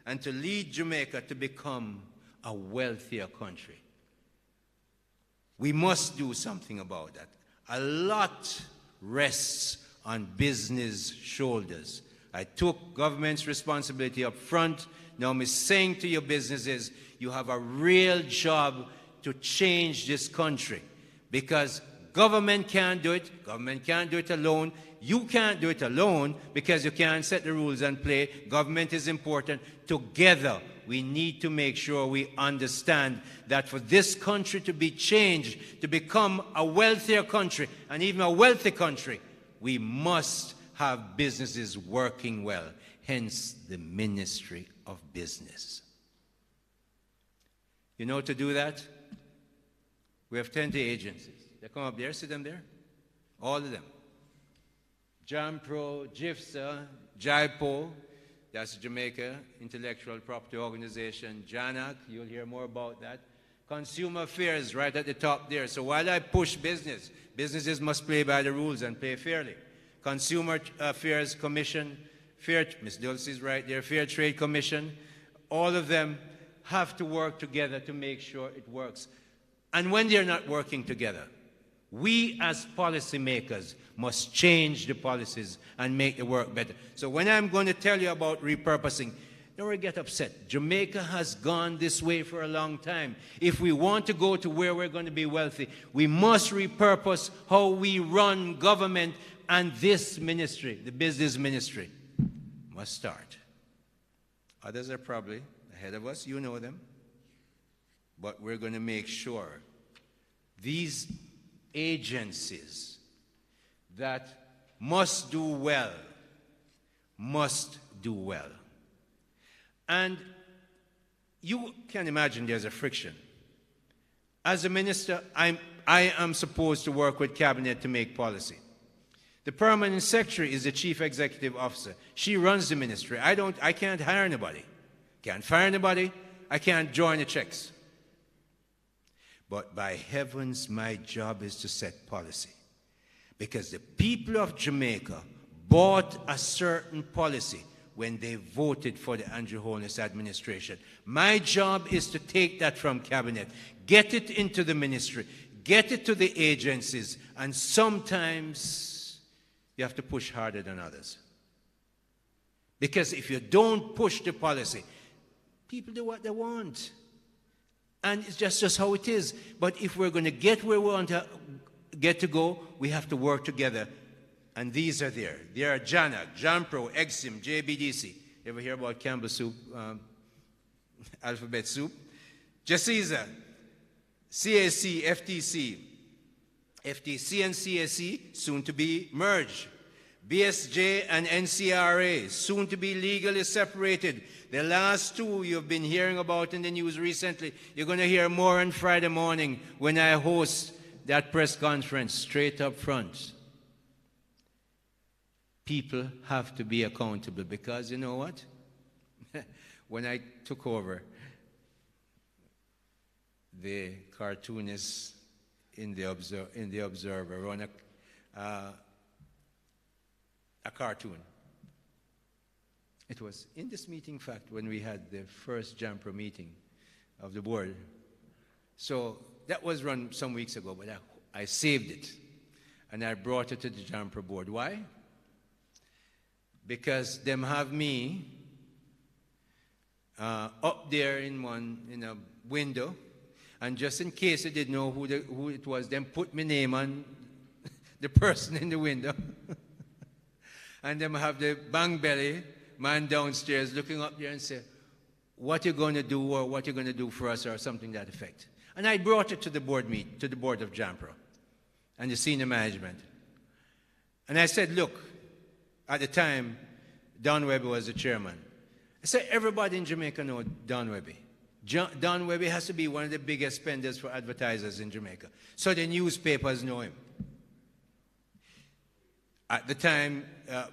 and to lead Jamaica to become a wealthier country. We must do something about that. A lot rests on business shoulders. I took government's responsibility up front. Now I'm saying to your businesses, you have a real job to change this country, because government can't do it. Government can't do it alone. You can't do it alone because you can't set the rules and play. Government is important. Together, we need to make sure we understand that for this country to be changed, to become a wealthier country, and even a wealthy country, we must have businesses working well. Hence, the Ministry of Business. You know, to do that, we have 20 agencies. They come up there, see them there? All of them. JAMPRO, GIFSA, JIPO, that's Jamaica Intellectual Property Organization, JANAC, you'll hear more about that. Consumer affairs right at the top there. So while I push business, businesses must play by the rules and play fairly. Consumer Affairs Commission, Ms. Dulce is right there, Fair Trade Commission, all of them have to work together to make sure it works. And when they're not working together, we as policymakers must change the policies and make the work better. So when I'm going to tell you about repurposing, don't get upset. Jamaica has gone this way for a long time. If we want to go to where we're going to be wealthy, we must repurpose how we run government, and this ministry, the business ministry, must start. Others are probably ahead of us, you know them. But we're going to make sure these agencies that must do well, must do well. And you can imagine there's a friction. As a minister, I am supposed to work with cabinet to make policy. The permanent secretary is the chief executive officer. She runs the ministry. I can't hire anybody. Can't fire anybody. I can't join the checks. But by heavens, my job is to set policy. Because the people of Jamaica bought a certain policy when they voted for the Andrew Holness administration. My job is to take that from cabinet, get it into the ministry, get it to the agencies, and sometimes you have to push harder than others. Because if you don't push the policy, people do what they want. And it's just how it is. But if we're going to get where we want to get to go, we have to work together. And these are there. There are JANAC, JAMPRO, EXIM, JBDC. You ever hear about Campbell soup, alphabet soup? JACISA, CAC, FTC. FTC and CAC, soon to be merged. BSJ and NCRA, soon to be legally separated. The last two you've been hearing about in the news recently. You're going to hear more on Friday morning when I host that press conference straight up front. People have to be accountable because you know what? When I took over, the cartoonist in the Observer ran a cartoon. It was in this meeting, in fact, when we had the first JAMPRO meeting of the board. So that was run some weeks ago, but I saved it. And I brought it to the JAMPRO board. Why? Because them have me up there in a window, and just in case they didn't know who it was, them put my name on the person in the window. And them have the bang belly man downstairs looking up there and say, what you going to do, or what you going to do for us, or something to that effect. And I brought it to the board to the board of JAMPRO and the senior management. And I said, look, at the time, Don Webby was the chairman. I said, everybody in Jamaica knows Don Webby. Don Webby has to be one of the biggest spenders for advertisers in Jamaica. So the newspapers know him. At the time,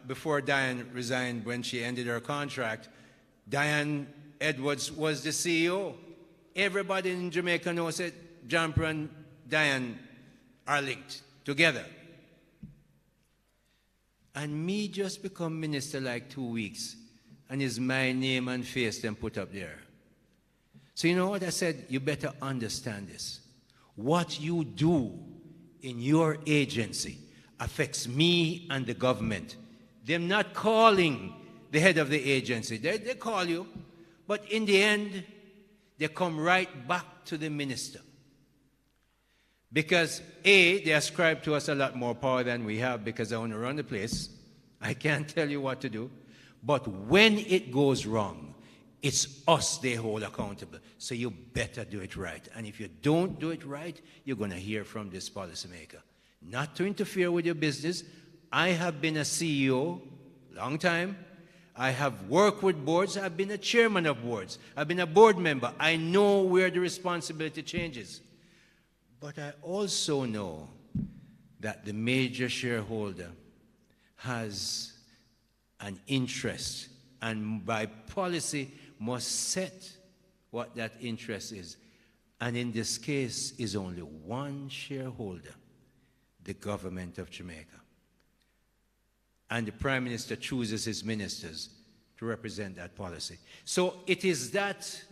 before Diane resigned, when she ended her contract, Diane Edwards was the CEO. Everybody in Jamaica knows that JAMPRO and Diane are linked together. And me just become minister like 2 weeks, and it's my name and face them put up there. So you know what I said? You better understand this. What you do in your agency affects me and the government. They're not calling the head of the agency. They call you, but in the end, they come right back to the minister. Because A, they ascribe to us a lot more power than we have because I want to run the place. I can't tell you what to do. But when it goes wrong, it's us they hold accountable. So you better do it right. And if you don't do it right, you're going to hear from this policymaker. Not to interfere with your business. I have been a CEO long time. I have worked with boards. I've been a chairman of boards. I've been a board member. I know where the responsibility changes. But I also know that the major shareholder has an interest, and by policy must set what that interest is. And in this case is only one shareholder, the government of Jamaica. And the Prime Minister chooses his ministers to represent that policy. So it is that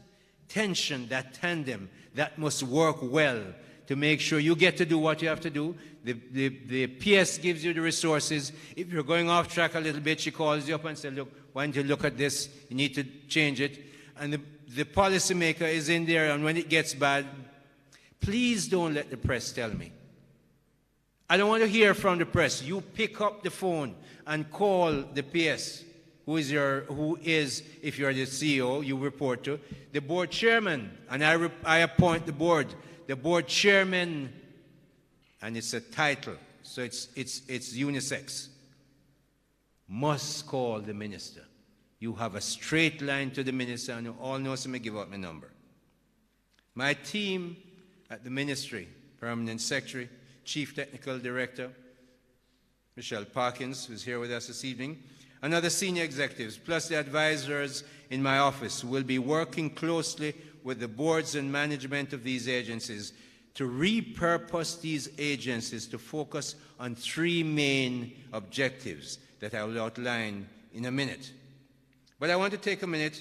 tension, that tandem, that must work well to make sure you get to do what you have to do. The PS gives you the resources. If you're going off track a little bit, she calls you up and says, look, why don't you look at this? You need to change it. And the policymaker is in there, and when it gets bad, please don't let the press tell me. I don't want to hear from the press. You pick up the phone and call the PS, who is, if you're the CEO, you report to, the board chairman, and I appoint the board chairman, and it's a title, so it's unisex, must call the minister. You have a straight line to the minister, and you all know, so me give out my number. My team at the ministry, Permanent Secretary, Chief Technical Director, Michelle Parkins, who's here with us this evening, and other senior executives, plus the advisors in my office, will be working closely with the boards and management of these agencies to repurpose these agencies to focus on three main objectives that I will outline in a minute. But I want to take a minute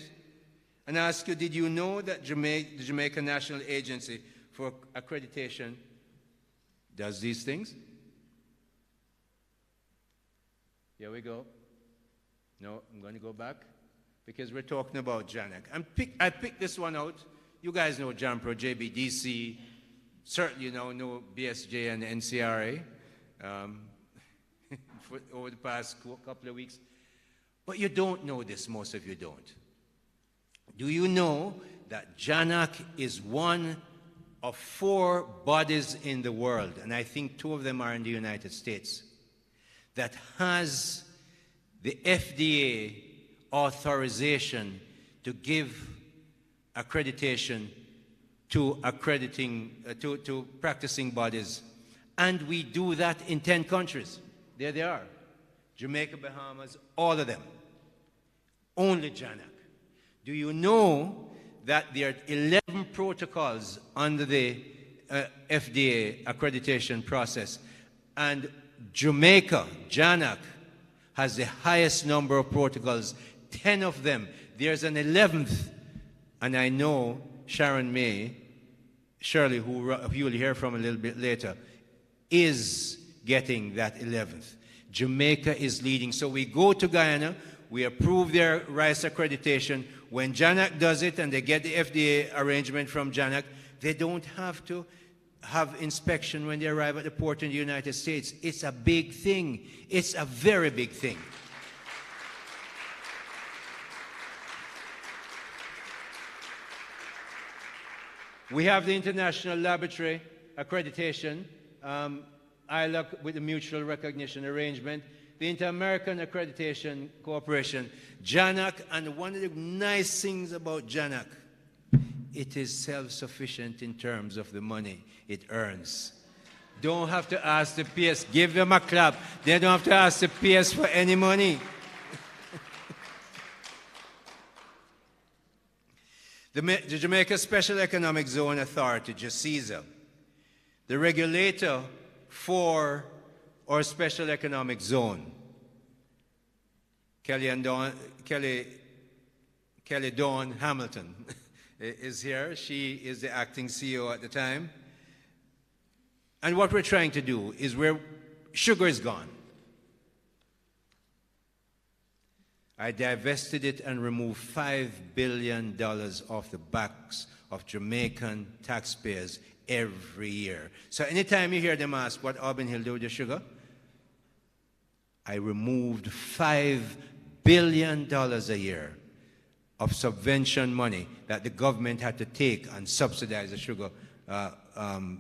and ask you, did you know that the Jamaican National Agency for Accreditation does these things? Here we go. No, I'm going to go back because we're talking about JANAC. I picked this one out. You guys know JAMPRO, JBDC, certainly you know BSJ and NCRA over the past couple of weeks. But you don't know this, most of you don't. Do you know that JANAC is one of 4 bodies in the world, and I think 2 of them are in the United States, that has the FDA authorization to give accreditation to to practicing bodies, and we do that in 10 countries. There they are. Jamaica, Bahamas, all of them. Only JANAC. Do you know that there are 11 protocols under the FDA accreditation process, and Jamaica, JANAC, has the highest number of protocols, 10 of them. There's an 11th, and I know Sharon May, Shirley, who you'll hear from a little bit later, is getting that 11th. Jamaica is leading. So we go to Guyana, we approve their rice accreditation. When JANAC does it and they get the FDA arrangement from JANAC, they don't have to have inspection when they arrive at the port in the United States. It's a big thing. It's a very big thing. We have the International Laboratory Accreditation, ILAC with the Mutual Recognition Arrangement, the Inter-American Accreditation Cooperation, JANAC, and one of the nice things about JANAC, it is self-sufficient in terms of the money it earns. Don't have to ask the PS. Give them a clap. They don't have to ask the PS for any money. The Jamaica Special Economic Zone Authority, JACEZA, the regulator for our Special Economic Zone, Kelly Dawn Hamilton is here. She is the acting CEO at the time. And what we're trying to do is where sugar is gone, I divested it and removed $5 billion off the backs of Jamaican taxpayers every year. So anytime you hear them ask what Aubyn Hill do with the sugar, I removed $5 billion a year of subvention money that the government had to take and subsidize the sugar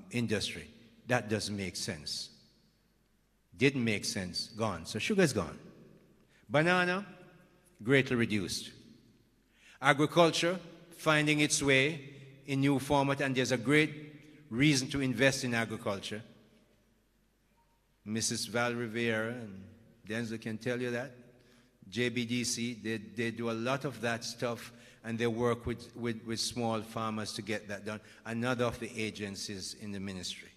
industry. That doesn't make sense. Didn't make sense, gone. So sugar's gone. Banana, greatly reduced. Agriculture, finding its way in new format, and there's a great reason to invest in agriculture. Mrs. Val Rivera and Denzel can tell you that. JBDC, they do a lot of that stuff, and they work with small farmers to get that done. Another of the agencies in the ministry.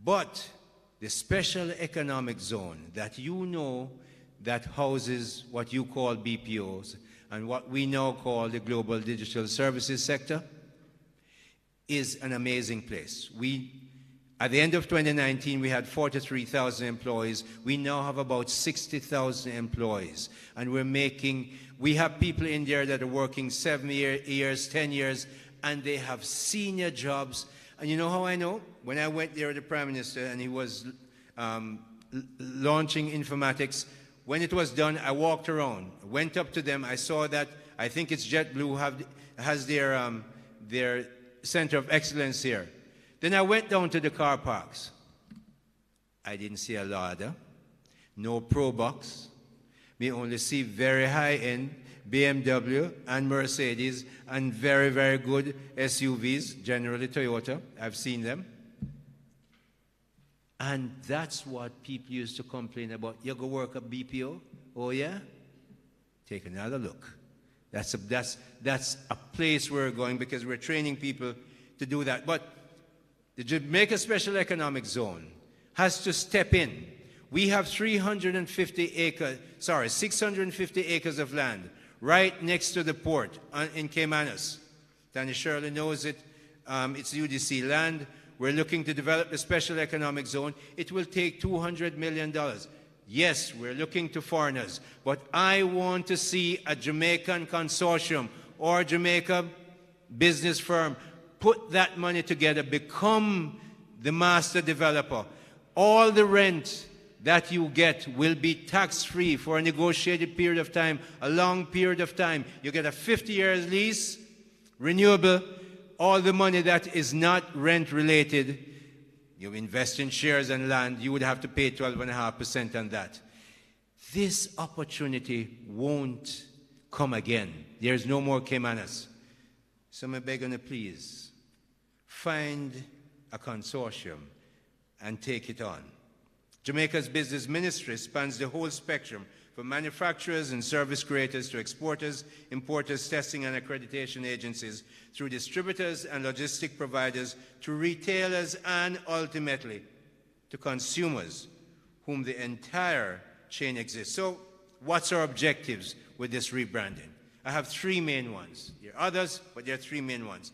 But the special economic zone that you know that houses what you call BPOs and what we now call the global digital services sector is an amazing place. At the end of 2019, we had 43,000 employees. We now have about 60,000 employees. And we have people in there that are working 7 years, 10 years, and they have senior jobs. And you know how I know? When I went there with the Prime Minister and he was launching informatics, when it was done, I walked around, went up to them. I saw that, I think it's JetBlue has their center of excellence here. Then I went down to the car parks. I didn't see a Lada, no Pro Box. We only see very high-end BMW and Mercedes and very, very good SUVs, generally Toyota. I've seen them. And that's what people used to complain about. You go work at BPO? Oh, yeah? Take another look. That's a place we're going because we're training people to do that. But the Jamaica Special Economic Zone has to step in. We have 650 acres of land right next to the port in Caymanas. Danny Shirley knows it. It's UDC land. We're looking to develop the Special Economic Zone. It will take $200 million. Yes, we're looking to foreigners, but I want to see a Jamaican consortium or Jamaica business firm put that money together, become the master developer. All the rent that you get will be tax-free for a negotiated period of time, a long period of time. You get a 50-year lease, renewable. All the money that is not rent-related, you invest in shares and land, you would have to pay 12.5% on that. This opportunity won't come again. There's no more Caymanas. So I'm begging you, please, find a consortium and take it on. Jamaica's business ministry spans the whole spectrum, from manufacturers and service creators to exporters, importers, testing and accreditation agencies, through distributors and logistic providers, to retailers, and ultimately to consumers, whom the entire chain exists. So what's our objectives with this rebranding? I have three main ones. There are others, but there are three main ones.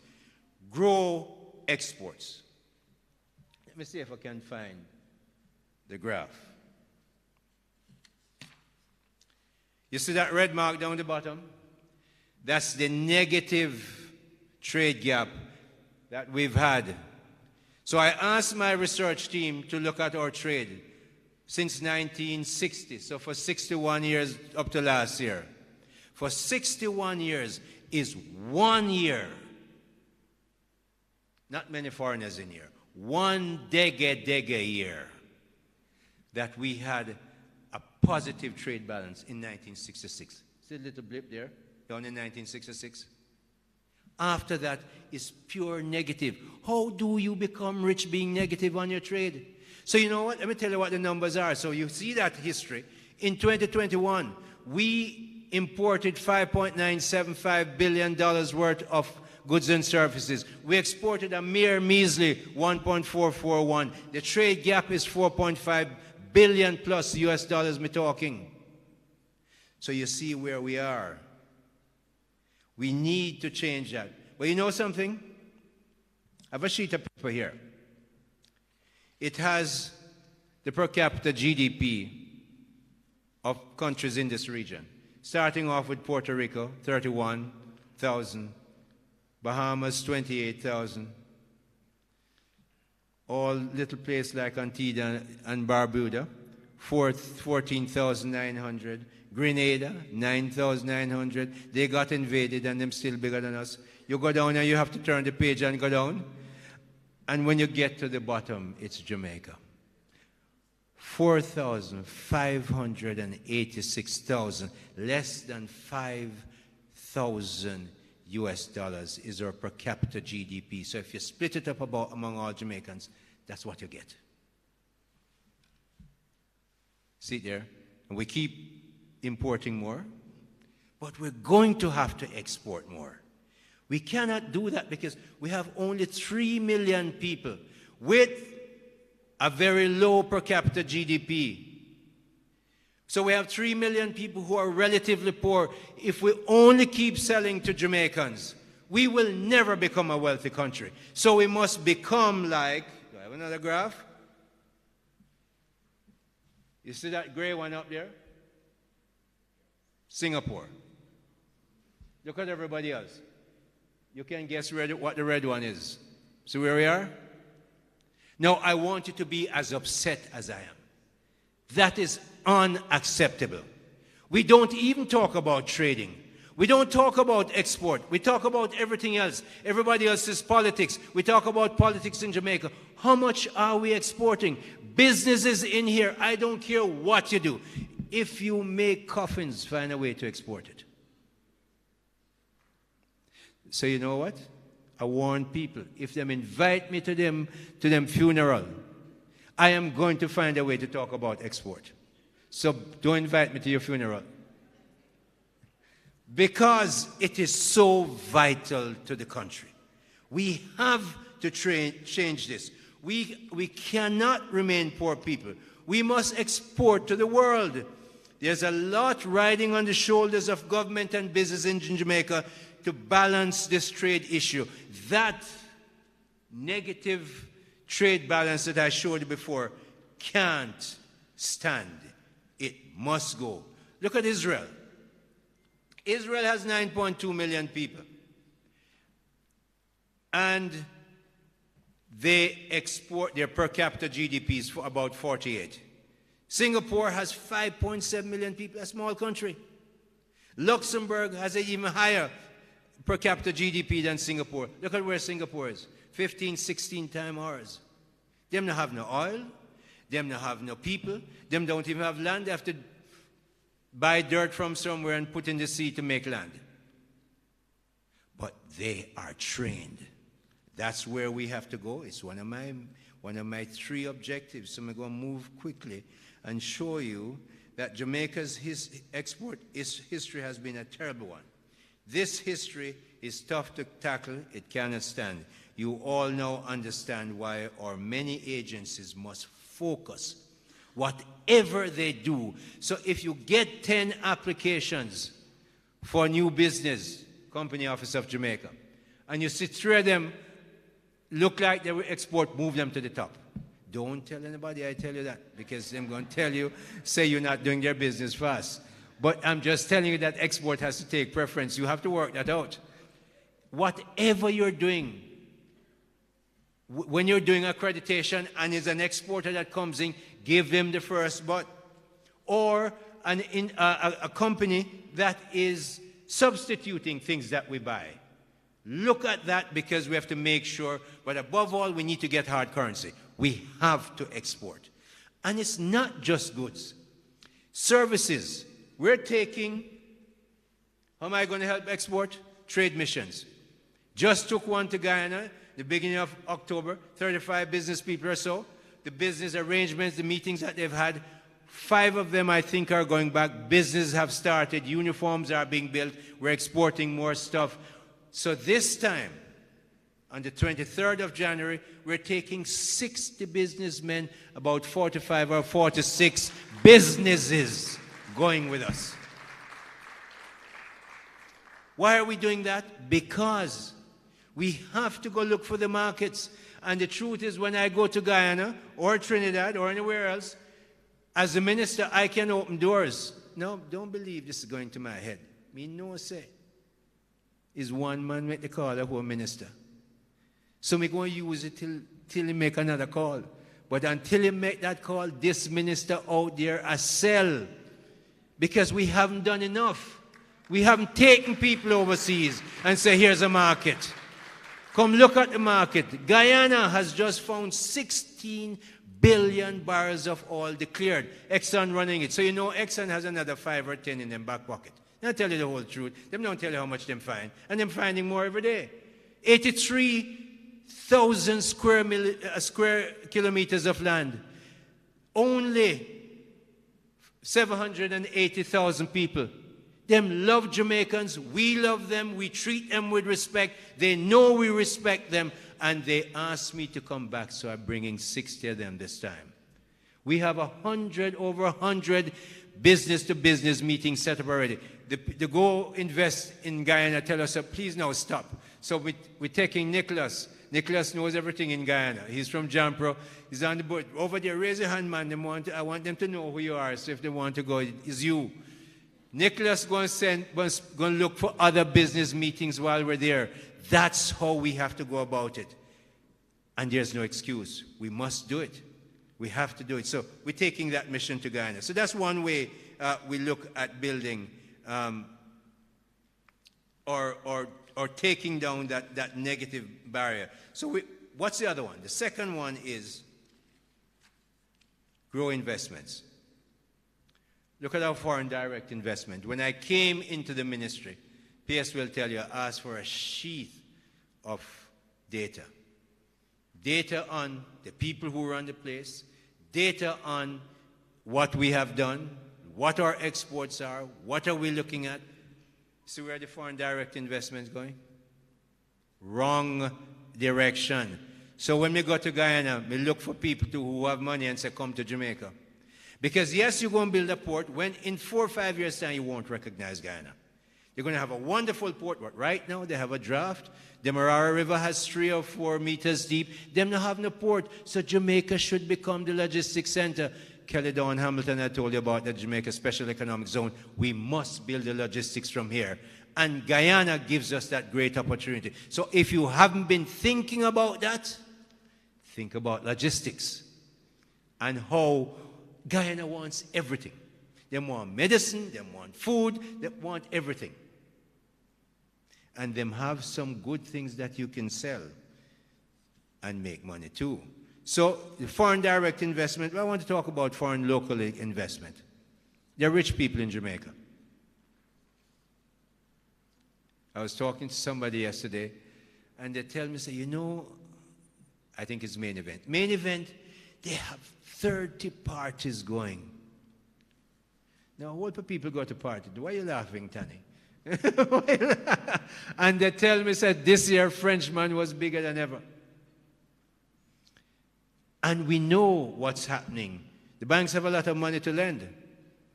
Grow exports. Let me see if I can find the graph. You see that red mark down the bottom? That's the negative trade gap that we've had. So I asked my research team to look at our trade since 1960, so for 61 years up to last year. For 61 years is 1 year. Not many foreigners in here. 1 decade year that we had a positive trade balance in 1966. See a little blip there, down in 1966? After that is pure negative. How do you become rich being negative on your trade? So you know what? Let me tell you what the numbers are. So you see that history. In 2021, we imported $5.975 billion worth of goods and services. We exported a mere measly 1.441. The trade gap is 4.5 billion plus US dollars, me talking. So you see where we are. We need to change that. But you know something? I have a sheet of paper here. It has the per capita GDP of countries in this region. Starting off with Puerto Rico, 31,000. Bahamas, 28,000. All little places like Antigua and Barbuda, 14,900. Grenada, 9,900. They got invaded and them still bigger than us. You go down and you have to turn the page and go down. And when you get to the bottom, it's Jamaica. 4,586,000, less than 5,000 US dollars is our per capita GDP. So if you split it up among all Jamaicans, that's what you get. See there? And we keep importing more. But we're going to have to export more. We cannot do that because we have only 3 million people with a very low per capita GDP. So we have 3 million people who are relatively poor. If we only keep selling to Jamaicans, we will never become a wealthy country. So we must become like, do I have another graph? You see that gray one up there? Singapore. Look at everybody else. You can guess what the red one is. See where we are? Now, I want you to be as upset as I am. That is unacceptable. We don't even talk about trading. We don't talk about export. We talk about everything else. Everybody else's politics. We talk about politics in Jamaica. How much are we exporting? Businesses in here, I don't care what you do. If you make coffins, find a way to export it. So you know what? I warn people, if they invite me to them funeral, I am going to find a way to talk about export. So don't invite me to your funeral. Because it is so vital to the country. We have to change this. We cannot remain poor people. We must export to the world. There's a lot riding on the shoulders of government and business in Jamaica to balance this trade issue. That negative trade balance that I showed you before can't stand. It must go. Look at Israel. Israel has 9.2 million people. And they export their per capita GDPs for about 48. Singapore has 5.7 million people, a small country. Luxembourg has an even higher per capita GDP than Singapore. Look at where Singapore is, 15, 16 times ours. Them don't have no oil, them don't have no people, them don't even have land. They have to buy dirt from somewhere and put in the sea to make land. But they are trained. That's where we have to go. It's one of my 3 objectives. So I'm going to move quickly and show you that Jamaica's export history has been a terrible one. This history is tough to tackle. It cannot stand. You all now understand why our many agencies must focus whatever they do. So if you get 10 applications for a new business, Company Office of Jamaica, and you see 3 of them look like they will export, move them to the top. Don't tell anybody I tell you that, because I'm going to tell you, say you're not doing their business fast. But I'm just telling you that export has to take preference. You have to work that out. Whatever you're doing, when you're doing accreditation and it's an exporter that comes in, give them the first but. Or a company that is substituting things that we buy. Look at that, because we have to make sure, but above all, we need to get hard currency. We have to export. And it's not just goods. Services. We're taking, how am I going to help export? Trade missions. Just took one to Guyana, the beginning of October, 35 business people or so. The business arrangements, the meetings that they've had, 5 of them I think are going back. Businesses have started, uniforms are being built, we're exporting more stuff. So this time, on the 23rd of January, we're taking 60 businessmen, about 45 or 46 businesses going with us. Why are we doing that? Because we have to go look for the markets. And the truth is, when I go to Guyana or Trinidad or anywhere else, as a minister, I can open doors. No, don't believe this is going to my head. Me no say. Is one man make the call of a minister. So we're going to use it till he make another call. But until he make that call, this minister out there a sell. Because we haven't done enough. We haven't taken people overseas and say, here's a market. Come look at the market. Guyana has just found 16 billion barrels of oil declared. Exxon running it. So you know Exxon has another 5 or 10 in their back pocket. They'll tell you the whole truth. They don't tell you how much they find. And they're finding more every day. 83,000 square kilometers of land. Only 780,000 people. Them love Jamaicans. We love them. We treat them with respect. They know we respect them. And they asked me to come back, so I'm bringing 60 of them this time. We have over 100 business-to-business meetings set up already. They go invest in Guyana, tell us, please now stop. So we're taking Nicholas. Nicholas knows everything in Guyana. He's from Jampro. He's on the board. Over there, raise your hand, man. I want them to know who you are, so if they want to go, it's you. Nicholas going to look for other business meetings while we're there. That's how we have to go about it. And there's no excuse. We must do it. We have to do it. So we're taking that mission to Guyana. So that's one way we look at building or taking down that negative barrier. So what's the other one? The second one is grow investments. Look at our foreign direct investment. When I came into the ministry, PS will tell you, I asked for a sheath of data. Data on the people who run the place, data on what we have done, what our exports are, what are we looking at. See where the foreign direct investment is going? Wrong direction. So when we go to Guyana, we look for people who have money and say, come to Jamaica. Because yes, you're going to build a port. When in 4 or 5 years' time, you won't recognize Guyana. They're going to have a wonderful port, but right now they have a draft. The Marara River has 3 or 4 meters deep. Them not have no port. So Jamaica should become the logistics center. Kelly Dawn Hamilton, I told you about the Jamaica Special Economic Zone. We must build the logistics from here. And Guyana gives us that great opportunity. So if you haven't been thinking about that, think about logistics and how Guyana wants everything. They want medicine, they want food, they want everything. And them have some good things that you can sell and make money too. So the foreign direct investment, I want to talk about foreign local investment. There are rich people in Jamaica. I was talking to somebody yesterday, and they tell me, say, you know, I think it's Main Event. Main Event, they have 30 parties going. Now, what do people go to party? Why are you laughing, Tani? And they tell me, said, this year Frenchman was bigger than ever. And we know what's happening. The banks have a lot of money to lend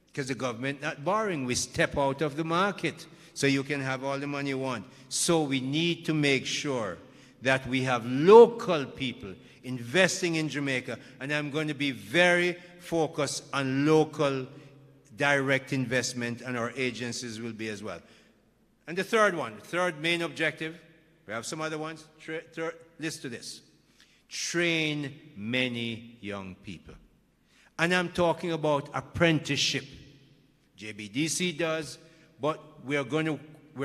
because the government not borrowing. We step out of the market so you can have all the money you want. So we need to make sure that we have local people investing in Jamaica. And I'm going to be very focused on local direct investment, and our agencies will be as well. And the third one, third main objective, we have some other ones, listen to this. Train many young people. And I'm talking about apprenticeship. JBDC does, but we're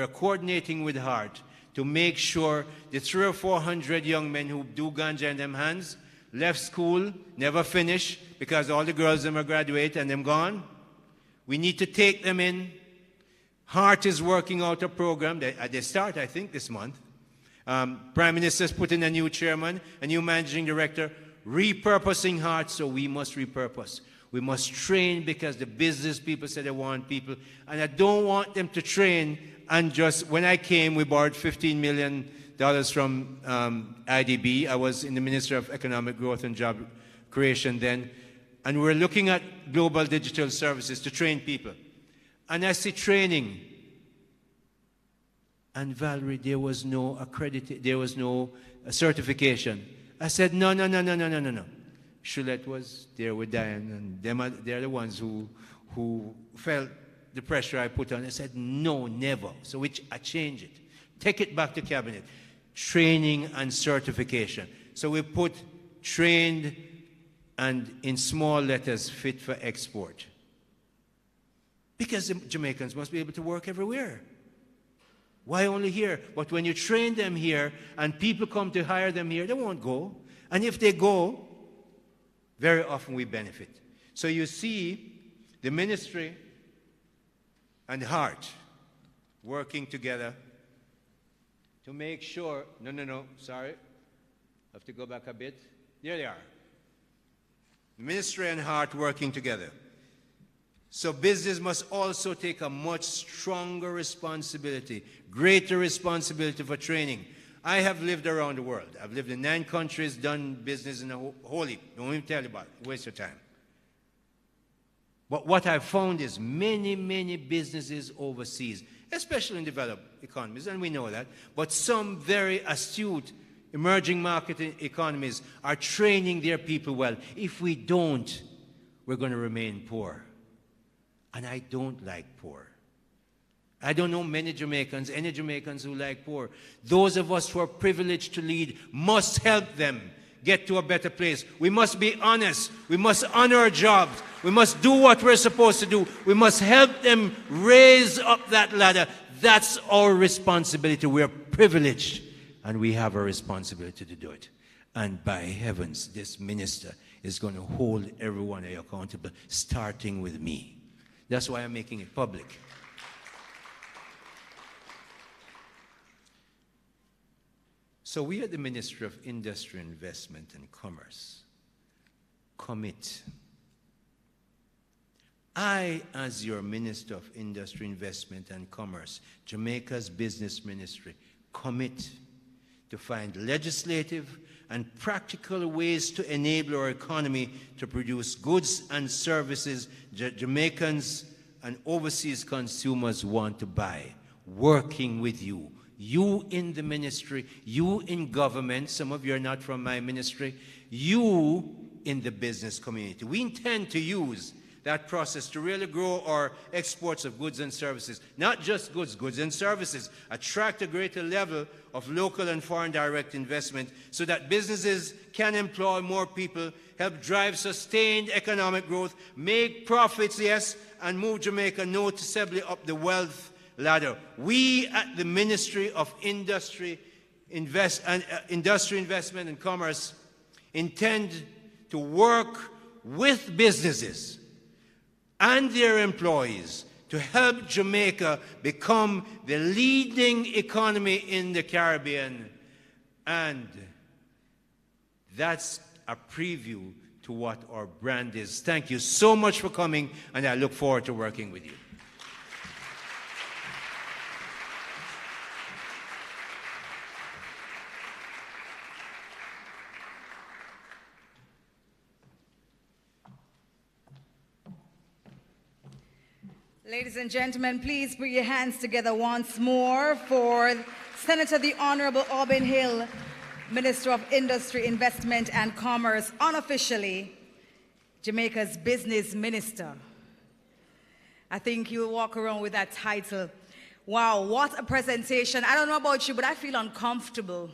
coordinating with HEART to make sure the 300 or 400 young men who do ganja in them hands, left school, never finish, because all the girls them are graduate and them gone. We need to take them in. HEART is working out a program. They start, I think, this month. Prime Minister's put in a new chairman, a new managing director, repurposing HEART, so we must repurpose. We must train because the business people say they want people. And I don't want them to train and just, when I came, we borrowed $15 million from IDB. I was in the Ministry of Economic Growth and Job Creation then. And we're looking at global digital services to train people. And I see training. And Valerie, there was no certification. I said, no. Shulette was there with Diane, and they're the ones who felt the pressure I put on. I said, no, never. So I changed it. Take it back to cabinet. Training and certification. So we put trained and in small letters, fit for export. Because the Jamaicans must be able to work everywhere. Why only here? But when you train them here and people come to hire them here, they won't go. And if they go, very often we benefit. So you see the ministry and HEART working together to make sure, sorry, I have to go back a bit. There they are. Ministry and HEART working together. So business must also take a much stronger responsibility, greater responsibility for training. I have lived around the world. I've lived in 9 countries, done business in a whole heap. Don't even tell you about it. Waste your time. But what I've found is many, many businesses overseas, especially in developed economies, and we know that, but some very astute emerging market economies are training their people well. If we don't, we're going to remain poor. And I don't like poor. I don't know many Jamaicans, any Jamaicans who like poor. Those of us who are privileged to lead must help them get to a better place. We must be honest. We must honor our jobs. We must do what we're supposed to do. We must help them raise up that ladder. That's our responsibility. We're privileged, and we have a responsibility to do it. And by heavens, this minister is going to hold everyone accountable, starting with me. That's why I'm making it public. So we at the Ministry of Industry, Investment and Commerce commit. I, as your Minister of Industry, Investment and Commerce, Jamaica's Business Ministry, commit to find legislative and practical ways to enable our economy to produce goods and services Jamaicans and overseas consumers want to buy, working with you. You in the ministry, you in government, some of you are not from my ministry, you in the business community. We intend to use that process to really grow our exports of goods and services. Not just goods, goods and services. Attract a greater level of local and foreign direct investment so that businesses can employ more people, help drive sustained economic growth, make profits, yes, and move Jamaica noticeably up the wealth ladder. We at the Ministry of Industry, Investment and Commerce intend to work with businesses and their employees to help Jamaica become the leading economy in the Caribbean. And that's a preview to what our brand is. Thank you so much for coming, and I look forward to working with you. Ladies and gentlemen, please put your hands together once more for Senator the Honourable Aubyn Hill, Minister of Industry, Investment and Commerce, unofficially Jamaica's Business Minister. I think you'll walk around with that title. Wow, what a presentation. I don't know about you, but I feel uncomfortable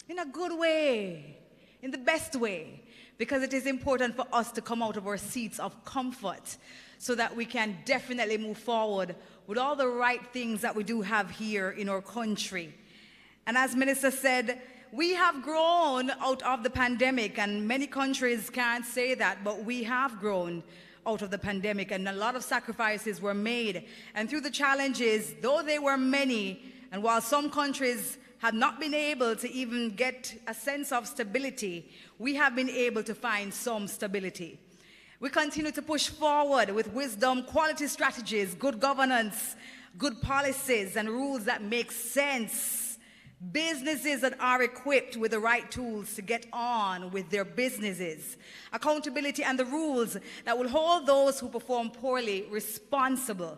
in a good way, in the best way, because it is important for us to come out of our seats of comfort so that we can definitely move forward with all the right things that we do have here in our country. And as Minister said, we have grown out of the pandemic, and many countries can't say that, but we have grown out of the pandemic, and a lot of sacrifices were made. And through the challenges, though they were many, and while some countries have not been able to even get a sense of stability, we have been able to find some stability. We continue to push forward with wisdom, quality strategies, good governance, good policies, and rules that make sense. Businesses that are equipped with the right tools to get on with their businesses. Accountability and the rules that will hold those who perform poorly responsible.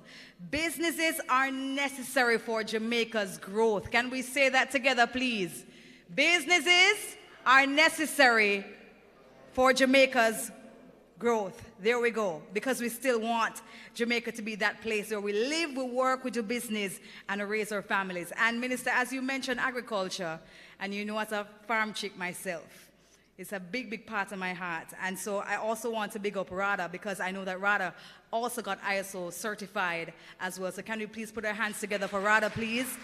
Businesses are necessary for Jamaica's growth. Can we say that together, please? Businesses are necessary for Jamaica's growth. There we go. Because we still want Jamaica to be that place where we live, we work, we do business, and raise our families. And Minister, as you mentioned agriculture, and you know as a farm chick myself, it's a big, big part of my heart. And so I also want to big up RADA, because I know that RADA also got ISO certified as well. So can we please put our hands together for RADA, please?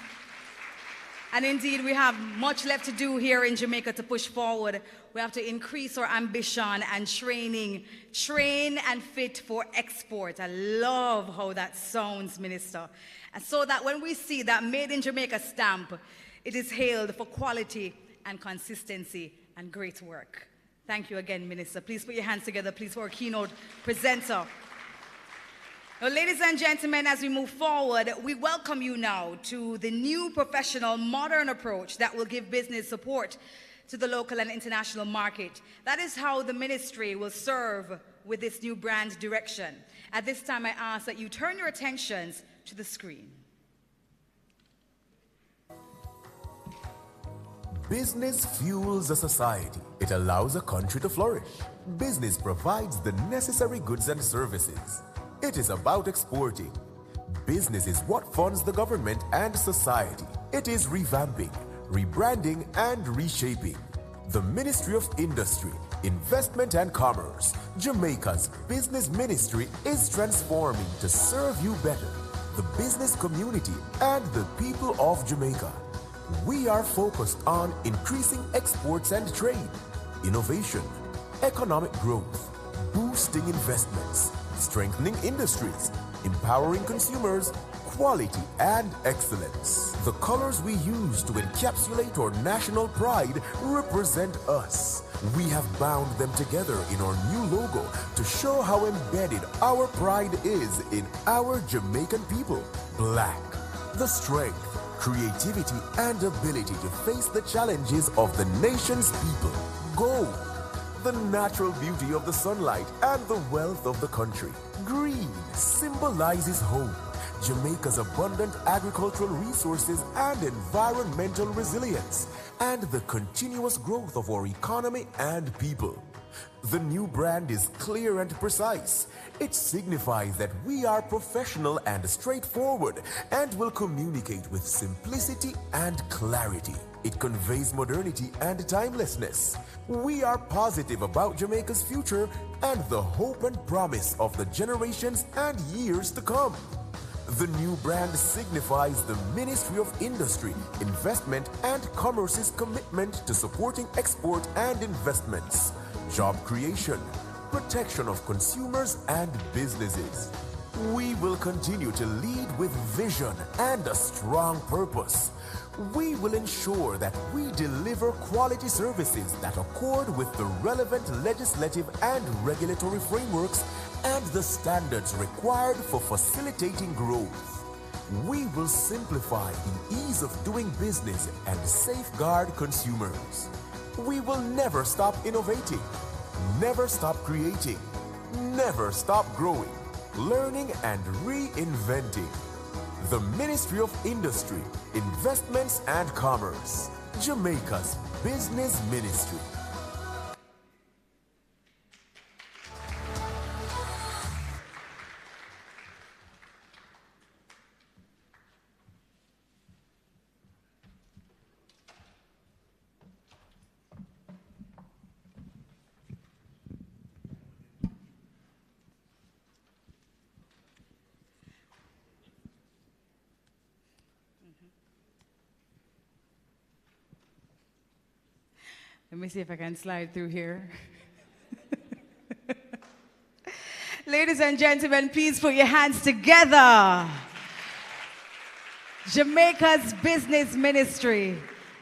And indeed, we have much left to do here in Jamaica to push forward. We have to increase our ambition and training, train and fit for export. I love how that sounds, Minister. And so that when we see that Made in Jamaica stamp, it is hailed for quality and consistency and great work. Thank you again, Minister. Please put your hands together, please, for our keynote presenter. Well, ladies and gentlemen, as we move forward, we welcome you now to the new professional modern approach that will give business support to the local and international market. That is how the ministry will serve with this new brand direction. At this time, I ask that you turn your attentions to the screen. Business fuels a society. It allows a country to flourish. Business provides the necessary goods and services. It is about exporting. Business is what funds the government and society. It is revamping, rebranding, and reshaping. The Ministry of Industry, Investment and Commerce, Jamaica's business ministry, is transforming to serve you better, the business community, and the people of Jamaica. We are focused on increasing exports and trade, innovation, economic growth, boosting investments, strengthening industries, empowering consumers, quality and excellence. The colors we use to encapsulate our national pride represent us. We have bound them together in our new logo to show how embedded our pride is in our Jamaican people. Black, the strength, creativity and ability to face the challenges of the nation's people. Gold, the natural beauty of the sunlight and the wealth of the country. Green symbolizes hope, Jamaica's abundant agricultural resources and environmental resilience, and the continuous growth of our economy and people. The new brand is clear and precise. It signifies that we are professional and straightforward and will communicate with simplicity and clarity. It conveys modernity and timelessness. We are positive about Jamaica's future and the hope and promise of the generations and years to come. The new brand signifies the Ministry of Industry, Investment and Commerce's commitment to supporting export and investments, job creation, protection of consumers and businesses. We will continue to lead with vision and a strong purpose. We will ensure that we deliver quality services that accord with the relevant legislative and regulatory frameworks and the standards required for facilitating growth. We will simplify the ease of doing business and safeguard consumers. We will never stop innovating, never stop creating, never stop growing, learning and reinventing. The Ministry of Industry, Investments and Commerce, Jamaica's business ministry. Let me see if I can slide through here. Ladies and gentlemen, please put your hands together. Jamaica's business ministry.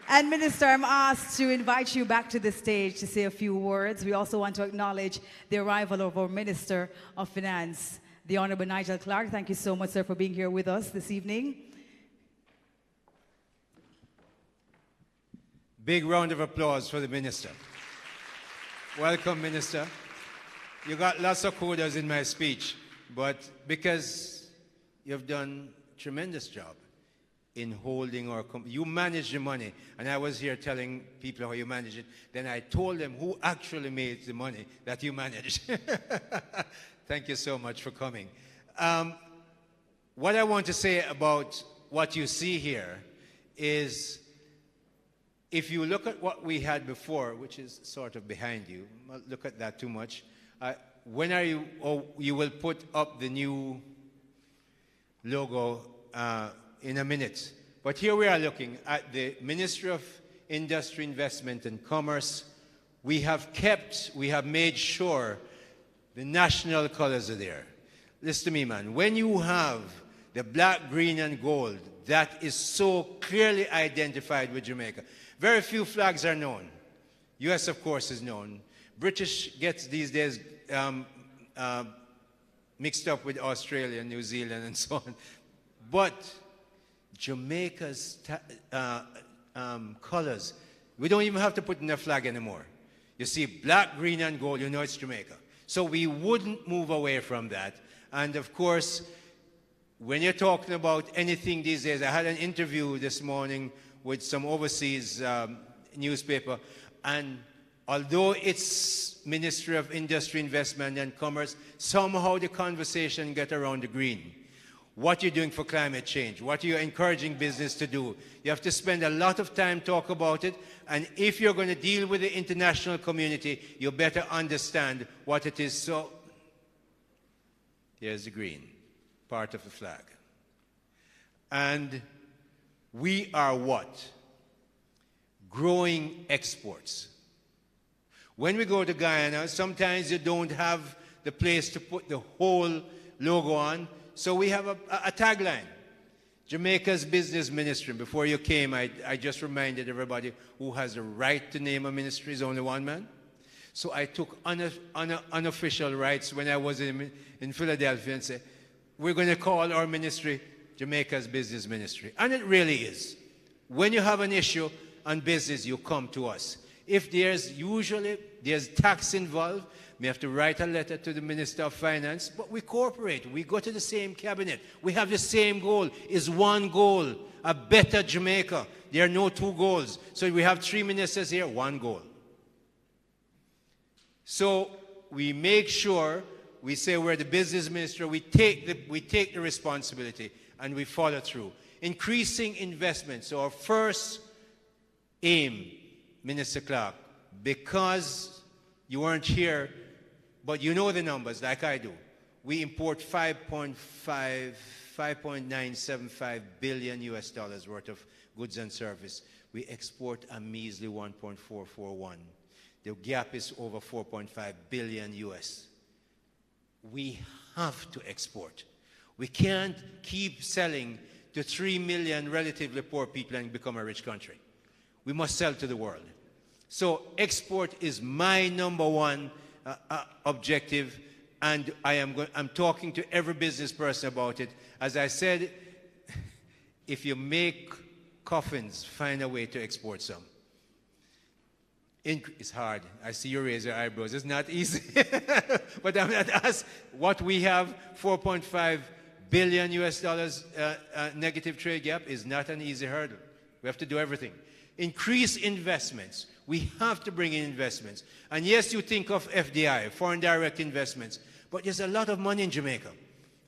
And Minister, I'm asked to invite you back to the stage to say a few words. We also want to acknowledge the arrival of our Minister of Finance, the Honourable Nigel Clark. Thank you so much, sir, for being here with us this evening. Big round of applause for the Minister. Welcome, Minister. You got lots of kudos in my speech, but because you've done a tremendous job in holding our you manage the money, and I was here telling people how you manage it, then I told them who actually made the money that you managed. Thank you so much for coming. What I want to say about what you see here is, if you look at what we had before, which is sort of behind you, don't look at that too much. When are you, you will put up the new logo in a minute. But here we are looking at the Ministry of Industry, Investment and Commerce. We have made sure the national colors are there. Listen to me, man. When you have the black, green and gold, that is so clearly identified with Jamaica. Very few flags are known. US, of course, is known. British gets these days mixed up with Australia, New Zealand, and so on. But Jamaica's colors, we don't even have to put in a flag anymore. You see black, green, and gold, you know it's Jamaica. So we wouldn't move away from that. And of course, when you're talking about anything these days, I had an interview this morning with some overseas newspaper, and although it's Ministry of Industry, Investment and Commerce, somehow the conversation get around the green. What you're doing for climate change, what you're encouraging business to do. You have to spend a lot of time talk about it, and if you're going to deal with the international community, you better understand what it is. So, here's the green, part of the flag. And we are what? Growing exports. When we go to Guyana, sometimes you don't have the place to put the whole logo on, so we have a tagline. Jamaica's Business Ministry. Before you came, I just reminded everybody who has the right to name a ministry is only one man. So I took unofficial rights when I was in Philadelphia and said, we're going to call our ministry Jamaica's Business Ministry. And it really is. When you have an issue on business, you come to us. If there's tax involved, we have to write a letter to the Minister of Finance, but we cooperate. We go to the same cabinet. We have the same goal. It's one goal, a better Jamaica. There are no two goals. So we have 3 ministers here, one goal. So we make sure we say we're the business minister, we take the responsibility and we follow through. Increasing investment. So our first aim, Minister Clark, because you weren't here, but you know the numbers like I do. We import 5.975 billion US dollars worth of goods and service. We export a measly 1.441. The gap is over 4.5 billion US. We have to export. We can't keep selling to 3 million relatively poor people and become a rich country. We must sell to the world. So export is my number one objective, and I'm talking to every business person about it. As I said, if you make coffins, find a way to export some. It's hard. I see you raise your eyebrows. It's not easy. But I'm not asked what we have, 4.5 billion US dollars negative trade gap is not an easy hurdle. We have to do everything. Increase investments. We have to bring in investments. And yes, you think of FDI, foreign direct investments, but there's a lot of money in Jamaica.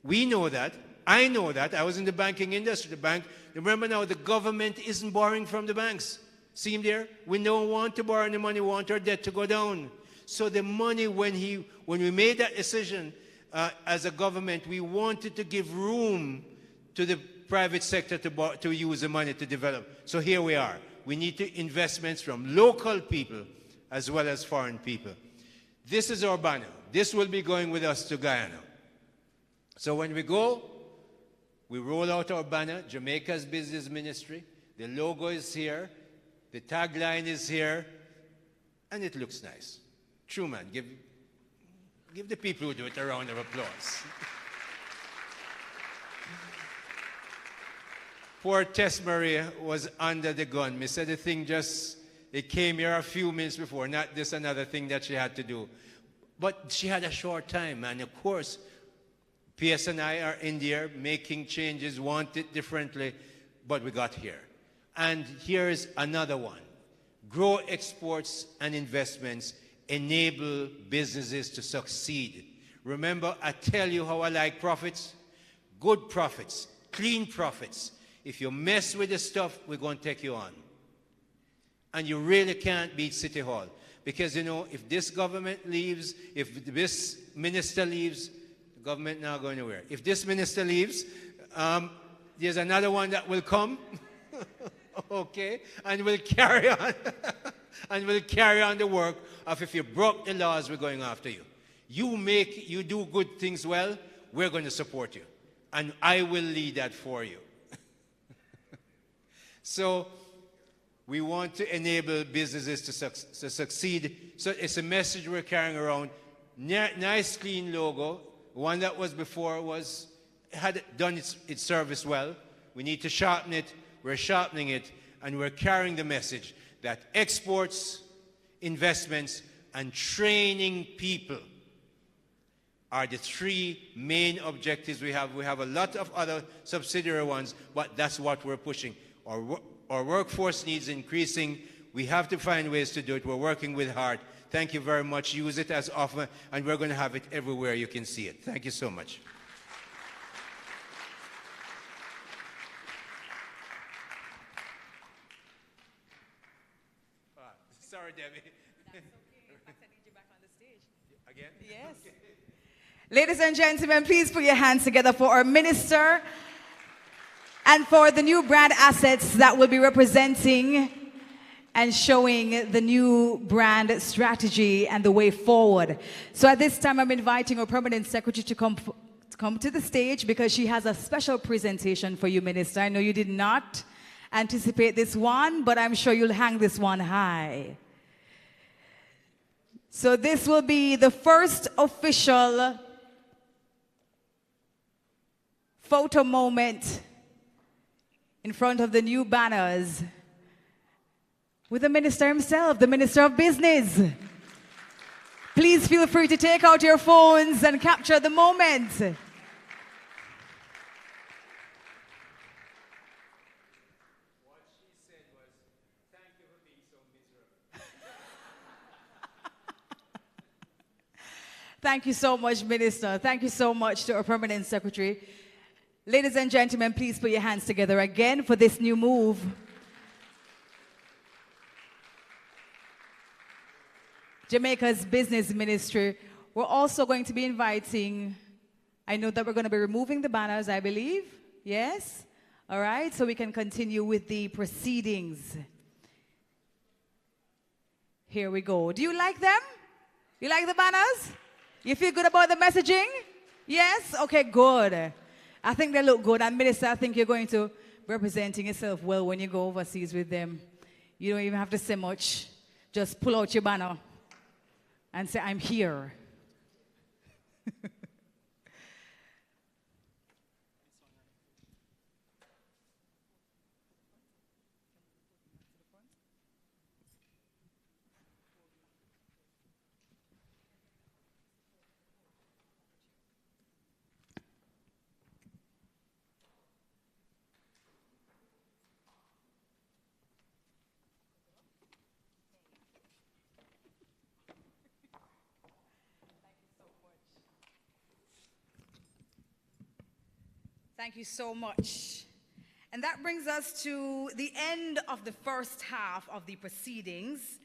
We know that. I know that. I was in the banking industry. The bank, remember now, the government isn't borrowing from the banks. See him there? We don't want to borrow any money. We want our debt to go down. So the money, when we made that decision as a government, we wanted to give room to the private sector to use the money to develop. So here we are. We need investments from local people as well as foreign people. This is our banner. This will be going with us to Guyana. So when we go, we roll out our banner, Jamaica's Business Ministry. The logo is here. The tagline is here. And it looks nice. True, man. Give the people who do it a round of applause. Poor Tess Marie was under the gun. Me said the thing it came here a few minutes before, not this another thing that she had to do. But she had a short time, and of course, PS and I are in there making changes, want it differently, but we got here. And here's another one. Grow exports and investments, enable businesses to succeed. Remember, I tell you how I like profits. Good profits, clean profits. If you mess with the stuff, we're going to take you on. And you really can't beat City Hall. Because, you know, if this government leaves, if this minister leaves, the government not going anywhere. If this minister leaves, there's another one that will come. Okay? And we'll carry on. And we'll carry on the work of if you broke the laws, we're going after you. You do good things well, we're going to support you. And I will lead that for you. So we want to enable businesses to succeed. So it's a message we're carrying around. Nice, clean logo. The one that was before had done its service well. We need to sharpen it. We're sharpening it, and we're carrying the message that exports, investments, and training people are the three main objectives we have. We have a lot of other subsidiary ones, but that's what we're pushing. Our workforce needs increasing. We have to find ways to do it. We're working with heart. Thank you very much. Use it as often, and we're going to have it everywhere you can see it. Thank you so much. Sorry, Debbie. That's okay. In fact, I need you back on the stage. Again? Yes. Ladies and gentlemen, please put your hands together for our minister and for the new brand assets that will be representing and showing the new brand strategy and the way forward. So at this time, I'm inviting our permanent secretary to come to the stage because she has a special presentation for you, Minister. I know you did not anticipate this one, but I'm sure you'll hang this one high. So this will be the first official photo moment in front of the new banners with the minister himself, the Minister of Business. Please feel free to take out your phones and capture the moment. Thank you so much, Minister. Thank you so much to our Permanent Secretary. Ladies and gentlemen, please put your hands together again for this new move. Jamaica's Business Ministry. We're also going to be inviting, I know that we're going to be removing the banners, I believe. Yes? All right, so we can continue with the proceedings. Here we go. Do you like them? You like the banners? You feel good about the messaging? Yes? Okay, good. I think they look good. And Minister, I think you're going to be representing yourself well when you go overseas with them. You don't even have to say much. Just pull out your banner and say, I'm here. Thank you so much. And that brings us to the end of the first half of the proceedings.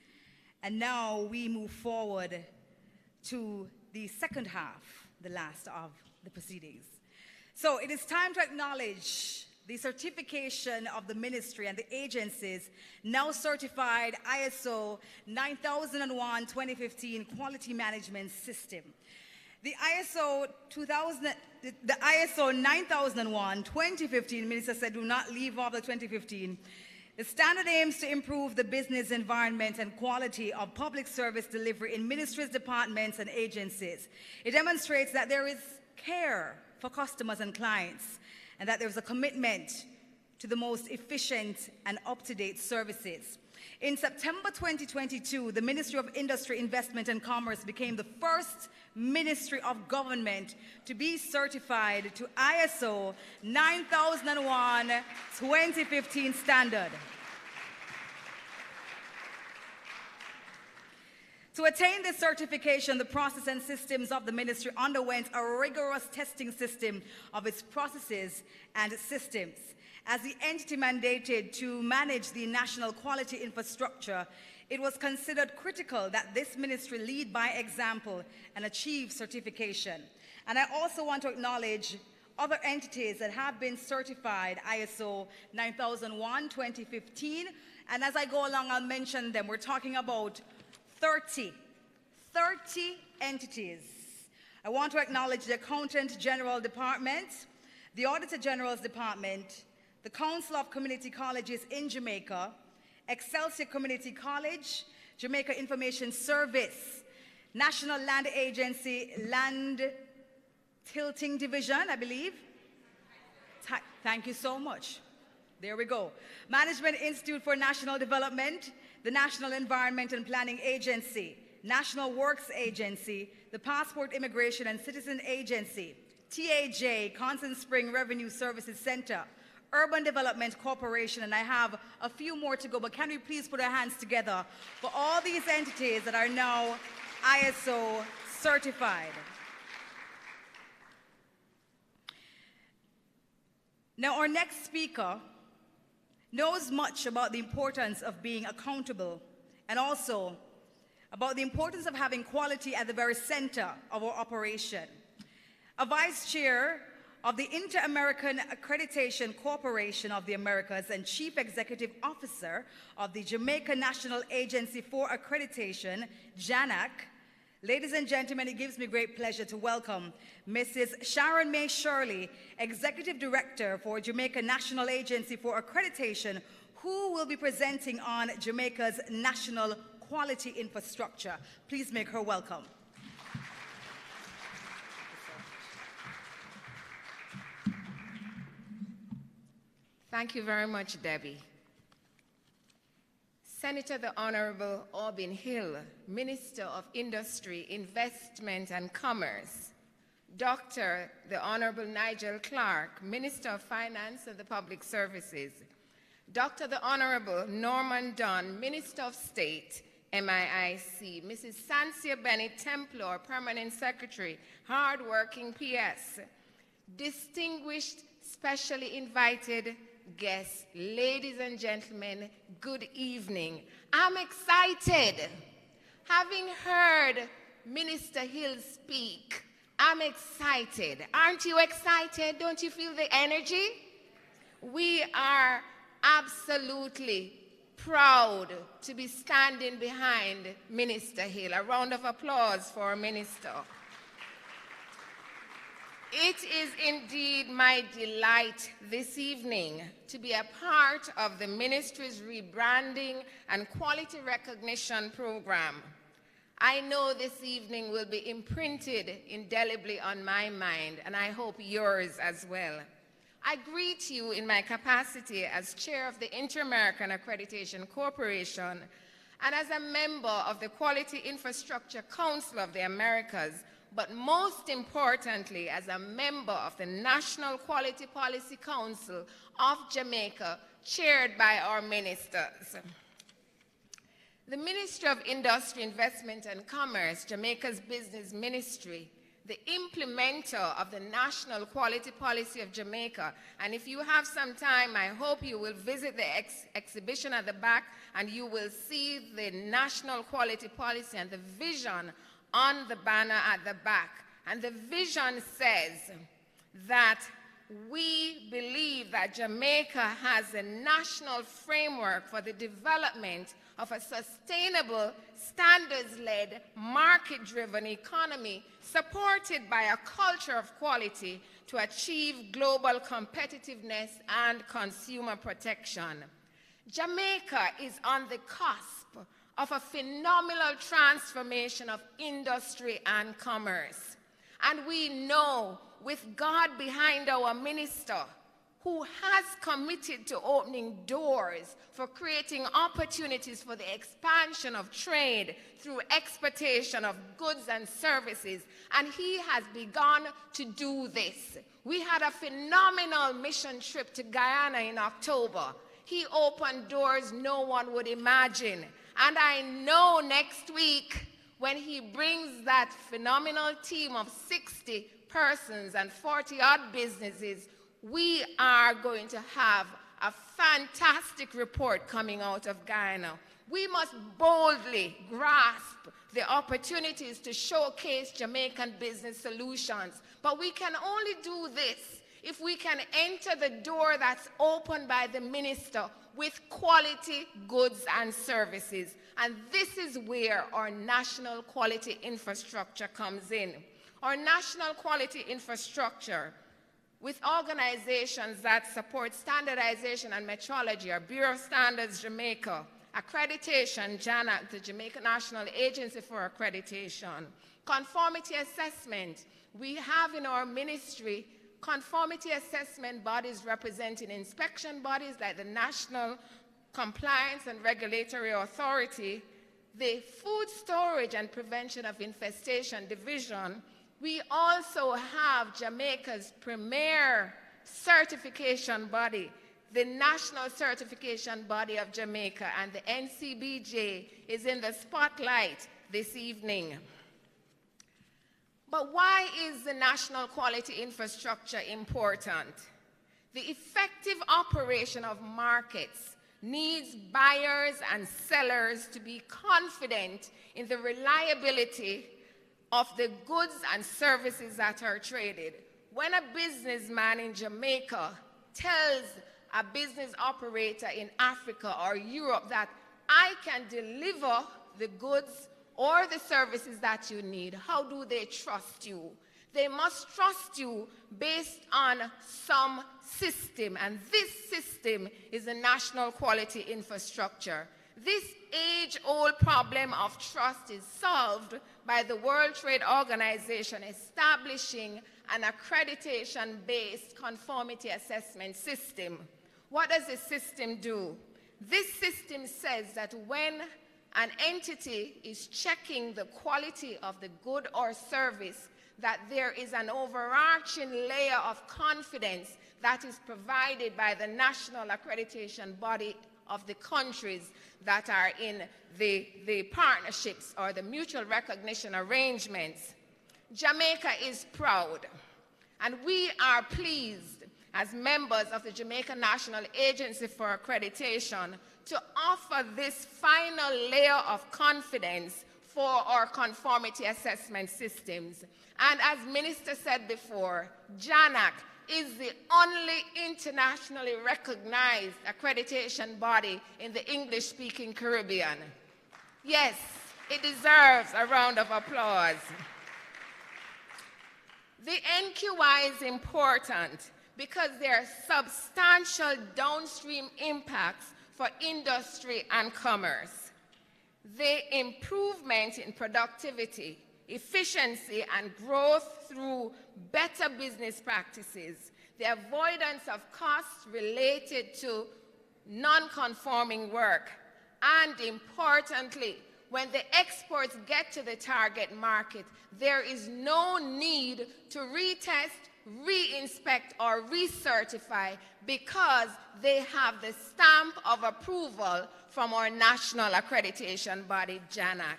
And now we move forward to the second half, the last of the proceedings. So it is time to acknowledge the certification of the ministry and the agencies now certified ISO 9001-2015 Quality Management System. The ISO 9001-2015, Minister said, do not leave off the 2015. The standard aims to improve the business environment and quality of public service delivery in ministries, departments, and agencies. It demonstrates that there is care for customers and clients, and that there is a commitment to the most efficient and up-to-date services. In September 2022, the Ministry of Industry, Investment and Commerce became the first Ministry of Government to be certified to ISO 9001-2015 standard. To attain this certification, the process and systems of the ministry underwent a rigorous testing system of its processes and systems. As the entity mandated to manage the national quality infrastructure, it was considered critical that this ministry lead by example and achieve certification. And I also want to acknowledge other entities that have been certified ISO 9001-2015. And as I go along, I'll mention them. We're talking about 30 entities. I want to acknowledge the Accountant General Department, the Auditor General's Department, the Council of Community Colleges in Jamaica, Excelsior Community College, Jamaica Information Service, National Land Agency Land Tilting Division, I believe. Thank you so much. There we go. Management Institute for National Development, the National Environment and Planning Agency, National Works Agency, the Passport Immigration and Citizen Agency, TAJ, Constant Spring Revenue Services Center, Urban Development Corporation, and I have a few more to go, but can we please put our hands together for all these entities that are now ISO certified. Now, our next speaker knows much about the importance of being accountable and also about the importance of having quality at the very center of our operation. A vice chair of the Inter-American Accreditation Corporation of the Americas and Chief Executive Officer of the Jamaican National Agency for Accreditation, JANAC. Ladies and gentlemen, it gives me great pleasure to welcome Mrs. Sharon May Shirley, Executive Director for Jamaica National Agency for Accreditation, who will be presenting on Jamaica's national quality infrastructure. Please make her welcome. Thank you very much, Debbie. Senator the Honourable Aubyn Hill, Minister of Industry, Investment and Commerce, Dr. the Honourable Nigel Clark, Minister of Finance and the Public Services, Dr. the Honourable Norman Dunn, Minister of State, MIIC, Mrs. Sancia Bennett Templar, Permanent Secretary, hardworking PS, distinguished, specially invited guests, ladies and gentlemen, good evening. I'm excited. Having heard Minister Hill speak, I'm excited. Aren't you excited? Don't you feel the energy? We are absolutely proud to be standing behind Minister Hill. A round of applause for our minister. It is indeed my delight this evening to be a part of the ministry's rebranding and quality recognition program. I know this evening will be imprinted indelibly on my mind, and I hope yours as well. I greet you in my capacity as chair of the Inter-American Accreditation Corporation and as a member of the Quality Infrastructure Council of the Americas, but most importantly, as a member of the National Quality Policy Council of Jamaica, chaired by our ministers. The Ministry of Industry, Investment and Commerce, Jamaica's business ministry, the implementer of the National Quality Policy of Jamaica. And if you have some time, I hope you will visit the exhibition at the back and you will see the National Quality Policy and the vision on the banner at the back. And the vision says that we believe that Jamaica has a national framework for the development of a sustainable, standards-led, market-driven economy supported by a culture of quality to achieve global competitiveness and consumer protection. Jamaica is on the cusp of a phenomenal transformation of industry and commerce. And we know, with God behind our minister, who has committed to opening doors for creating opportunities for the expansion of trade through exportation of goods and services, and he has begun to do this. We had a phenomenal mission trip to Guyana in October. He opened doors no one would imagine. And I know next week, when he brings that phenomenal team of 60 persons and 40-odd businesses, we are going to have a fantastic report coming out of Guyana. We must boldly grasp the opportunities to showcase Jamaican business solutions. But we can only do this if we can enter the door that's opened by the minister with quality goods and services. And this is where our national quality infrastructure comes in. Our national quality infrastructure, with organizations that support standardization and metrology, our Bureau of Standards Jamaica, accreditation, JANAC, the Jamaican National Agency for Accreditation, conformity assessment. We have in our ministry conformity assessment bodies representing inspection bodies like the National Compliance and Regulatory Authority, the Food Storage and Prevention of Infestation Division. We also have Jamaica's premier certification body, the National Certification Body of Jamaica, and the NCBJ is in the spotlight this evening. But why is the national quality infrastructure important? The effective operation of markets needs buyers and sellers to be confident in the reliability of the goods and services that are traded. When a businessman in Jamaica tells a business operator in Africa or Europe that I can deliver the goods or the services that you need, how do they trust you? They must trust you based on some system, and this system is the national quality infrastructure. This age-old problem of trust is solved by the World Trade Organization establishing an accreditation-based conformity assessment system. What does this system do? This system says that when an entity is checking the quality of the good or service, that there is an overarching layer of confidence that is provided by the national accreditation body of the countries that are in the partnerships or the mutual recognition arrangements. Jamaica is proud, and we are pleased as members of the Jamaican National Agency for Accreditation to offer this final layer of confidence for our conformity assessment systems. And as Minister said before, JANAC is the only internationally recognized accreditation body in the English-speaking Caribbean. Yes, it deserves a round of applause. The NQI is important because there are substantial downstream impacts for industry and commerce. The improvement in productivity, efficiency, and growth through better business practices, the avoidance of costs related to non-conforming work, and importantly, when the exports get to the target market, there is no need to retest, re-inspect, or recertify because they have the stamp of approval from our national accreditation body, JANAC.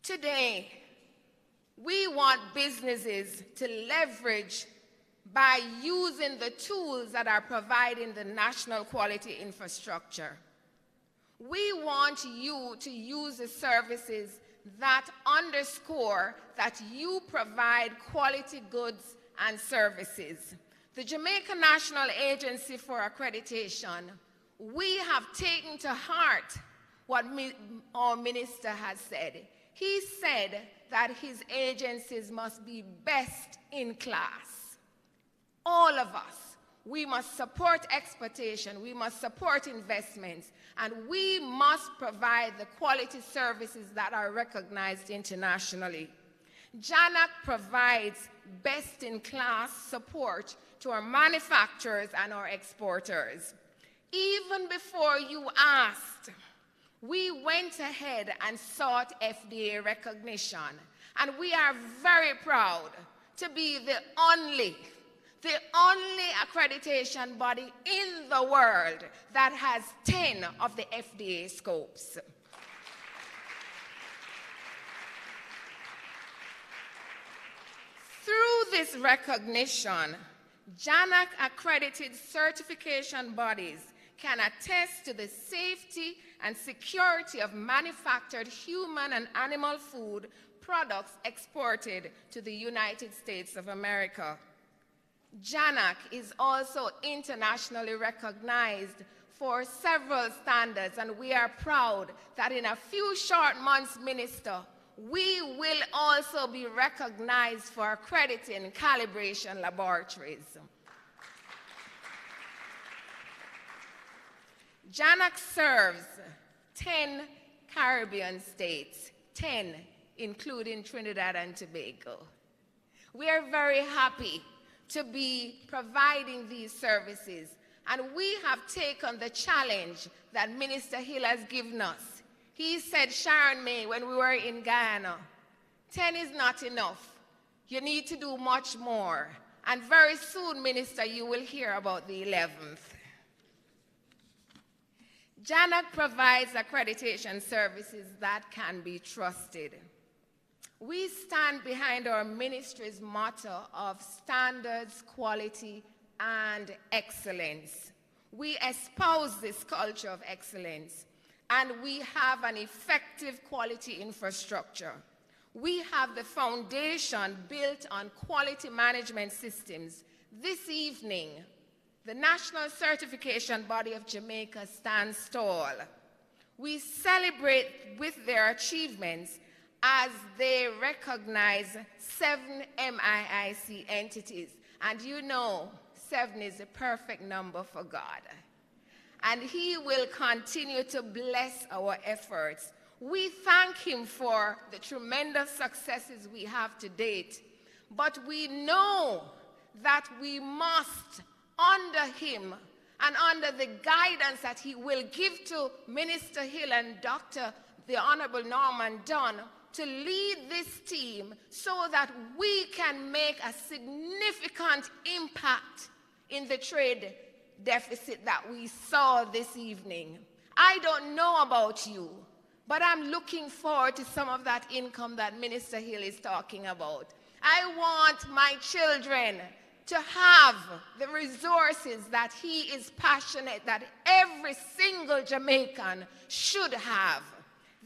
Today, we want businesses to leverage by using the tools that are providing the national quality infrastructure. We want you to use the services that underscore that you provide quality goods and services. The Jamaican National Agency for Accreditation, we have taken to heart what our minister has said. He said that his agencies must be best in class. All of us, we must support exportation, we must support investments, and we must provide the quality services that are recognized internationally. JANAC provides best-in-class support to our manufacturers and our exporters. Even before you asked, we went ahead and sought FDA recognition, and we are very proud to be the only accreditation body in the world that has 10 of the FDA scopes. Through this recognition, JANAC accredited certification bodies can attest to the safety and security of manufactured human and animal food products exported to the United States of America. JANAC is also internationally recognized for several standards, and we are proud that in a few short months, Minister, we will also be recognized for accrediting calibration laboratories. JANAC serves 10 Caribbean states, 10 including Trinidad and Tobago. We are very happy to be providing these services, and we have taken the challenge that Minister Hill has given us. He said, Sharon May, when we were in Guyana, 10 is not enough. You need to do much more. And very soon, Minister, you will hear about the 11th. JANAC provides accreditation services that can be trusted. We stand behind our ministry's motto of standards, quality, and excellence. We espouse this culture of excellence, and we have an effective quality infrastructure. We have the foundation built on quality management systems. This evening, the National Certification Body of Jamaica stands tall. We celebrate with their achievements as they recognize 7 MIIC entities. And you know, 7 is a perfect number for God. And He will continue to bless our efforts. We thank Him for the tremendous successes we have to date, but we know that we must, under Him and under the guidance that He will give to Minister Hill and Dr. the Honourable Norman Dunn, to lead this team so that we can make a significant impact in the trade deficit that we saw this evening. I don't know about you, but I'm looking forward to some of that income that Minister Hill is talking about. I want my children to have the resources that he is passionate that every single Jamaican should have.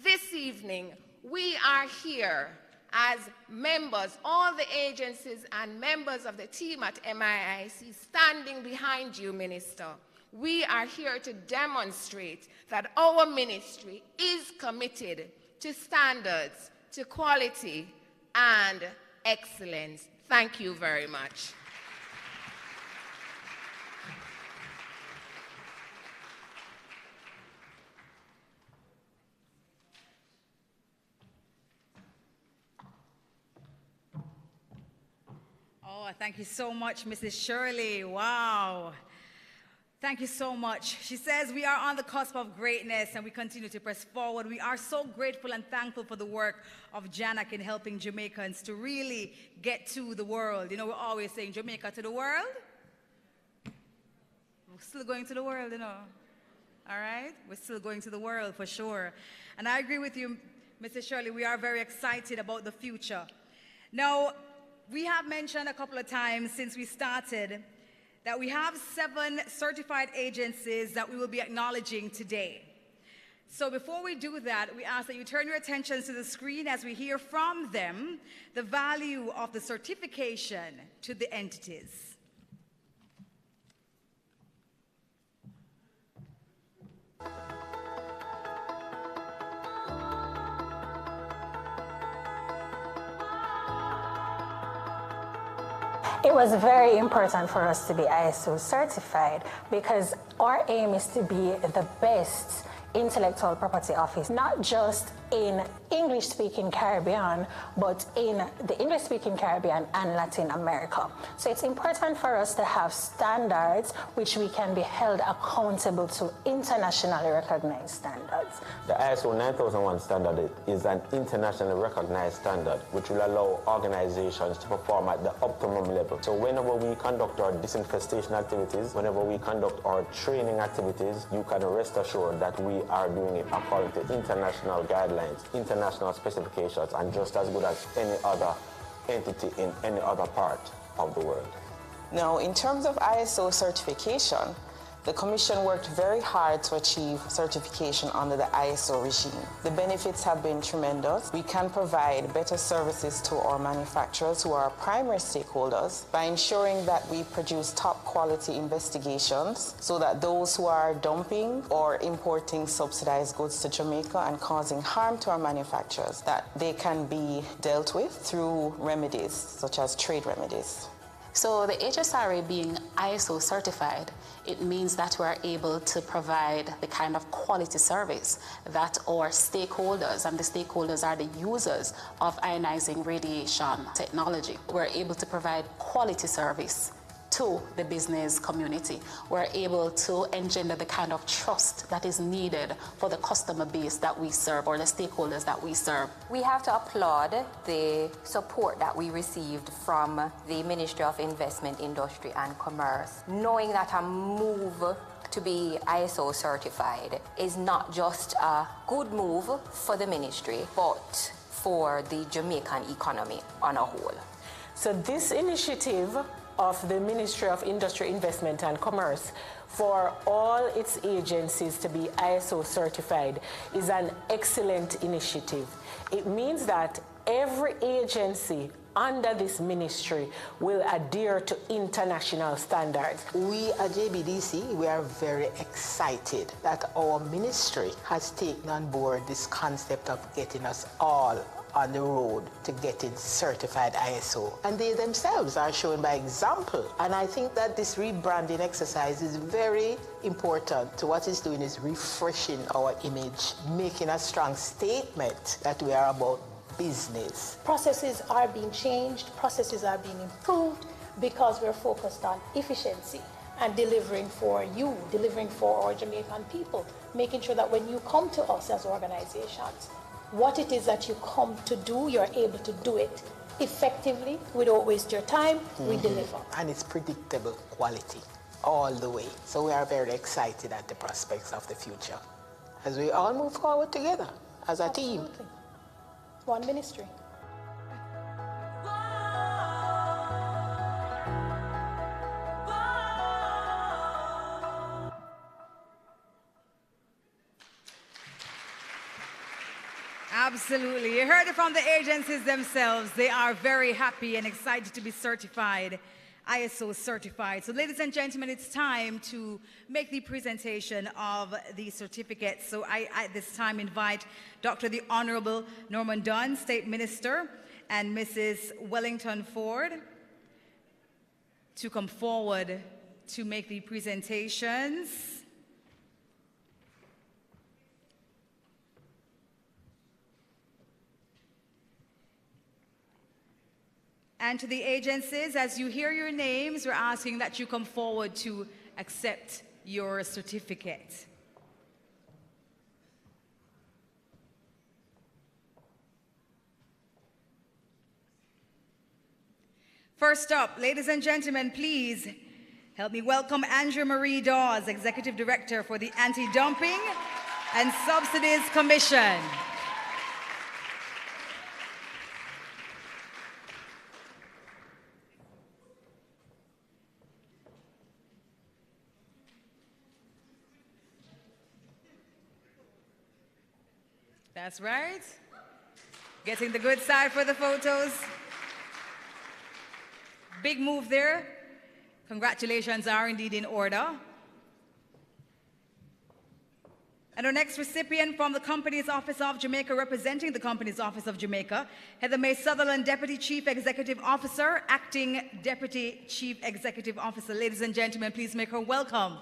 This evening, we are here as members, all the agencies and members of the team at MIIC standing behind you, Minister. We are here to demonstrate that our ministry is committed to standards, to quality, and excellence. Thank you very much. Oh, thank you so much, Mrs. Shirley. Wow. Thank you so much. She says we are on the cusp of greatness and we continue to press forward. We are so grateful and thankful for the work of JANAC in helping Jamaicans to really get to the world. You know, we're always saying Jamaica to the world. We're still going to the world, you know. All right? We're still going to the world for sure. And I agree with you, Mrs. Shirley. We are very excited about the future. Now, we have mentioned a couple of times since we started that we have 7 certified agencies that we will be acknowledging today. So before we do that, we ask that you turn your attention to the screen as we hear from them the value of the certification to the entities. It was very important for us to be ISO certified because our aim is to be the best intellectual property office, not just in English-speaking Caribbean, but in the English-speaking Caribbean and Latin America. So it's important for us to have standards which we can be held accountable to internationally recognized standards. The ISO 9001 standard is an internationally recognized standard which will allow organizations to perform at the optimum level. So whenever we conduct our disinfestation activities, whenever we conduct our training activities, you can rest assured that we are doing it according to international guidelines, international specifications, and just as good as any other entity in any other part of the world. Now, in terms of ISO certification, the Commission worked very hard to achieve certification under the ISO regime. The benefits have been tremendous. We can provide better services to our manufacturers who are our primary stakeholders by ensuring that we produce top quality investigations so that those who are dumping or importing subsidized goods to Jamaica and causing harm to our manufacturers, that they can be dealt with through remedies such as trade remedies. So the HSRA being ISO certified, it means that we're able to provide the kind of quality service that our stakeholders, and the stakeholders are the users of ionizing radiation technology. We're able to provide quality service to the business community. We're able to engender the kind of trust that is needed for the customer base that we serve, or the stakeholders that we serve. We have to applaud the support that we received from the Ministry of Investment, Industry and Commerce, knowing that a move to be ISO certified is not just a good move for the ministry, but for the Jamaican economy on a whole. So this initiative of the Ministry of Industry, Investment and Commerce for all its agencies to be ISO certified is an excellent initiative. It means that every agency under this ministry will adhere to international standards. We at JBDC, we are very excited that our ministry has taken on board this concept of getting us all on the road to getting certified ISO. And they themselves are showing by example. And I think that this rebranding exercise is very important. So what it's doing is refreshing our image, making a strong statement that we are about business. Processes are being changed, processes are being improved because we're focused on efficiency and delivering for you, delivering for our Jamaican people, making sure that when you come to us as organizations, what it is that you come to do, you're able to do it effectively. We don't waste your time, we deliver. And it's predictable quality all the way. So we are very excited at the prospects of the future as we all move forward together as a team. One ministry. Absolutely. You heard it from the agencies themselves. They are very happy and excited to be certified, ISO certified. So ladies and gentlemen, it's time to make the presentation of the certificates. So I at this time invite Dr. the Honourable Norman Dunn, State Minister, and Mrs. Wellington Ford to come forward to make the presentations. And to the agencies, as you hear your names, we're asking that you come forward to accept your certificate. First up, ladies and gentlemen, please help me welcome Andrea Marie Dawes, Executive Director for the Anti-Dumping and Subsidies Commission. That's right. Getting the good side for the photos. Big move there. Congratulations are indeed in order. And our next recipient from the Company's Office of Jamaica, representing the Company's Office of Jamaica, Heather May Sutherland, Deputy Chief Executive Officer, Acting Deputy Chief Executive Officer. Ladies and gentlemen, please make her welcome.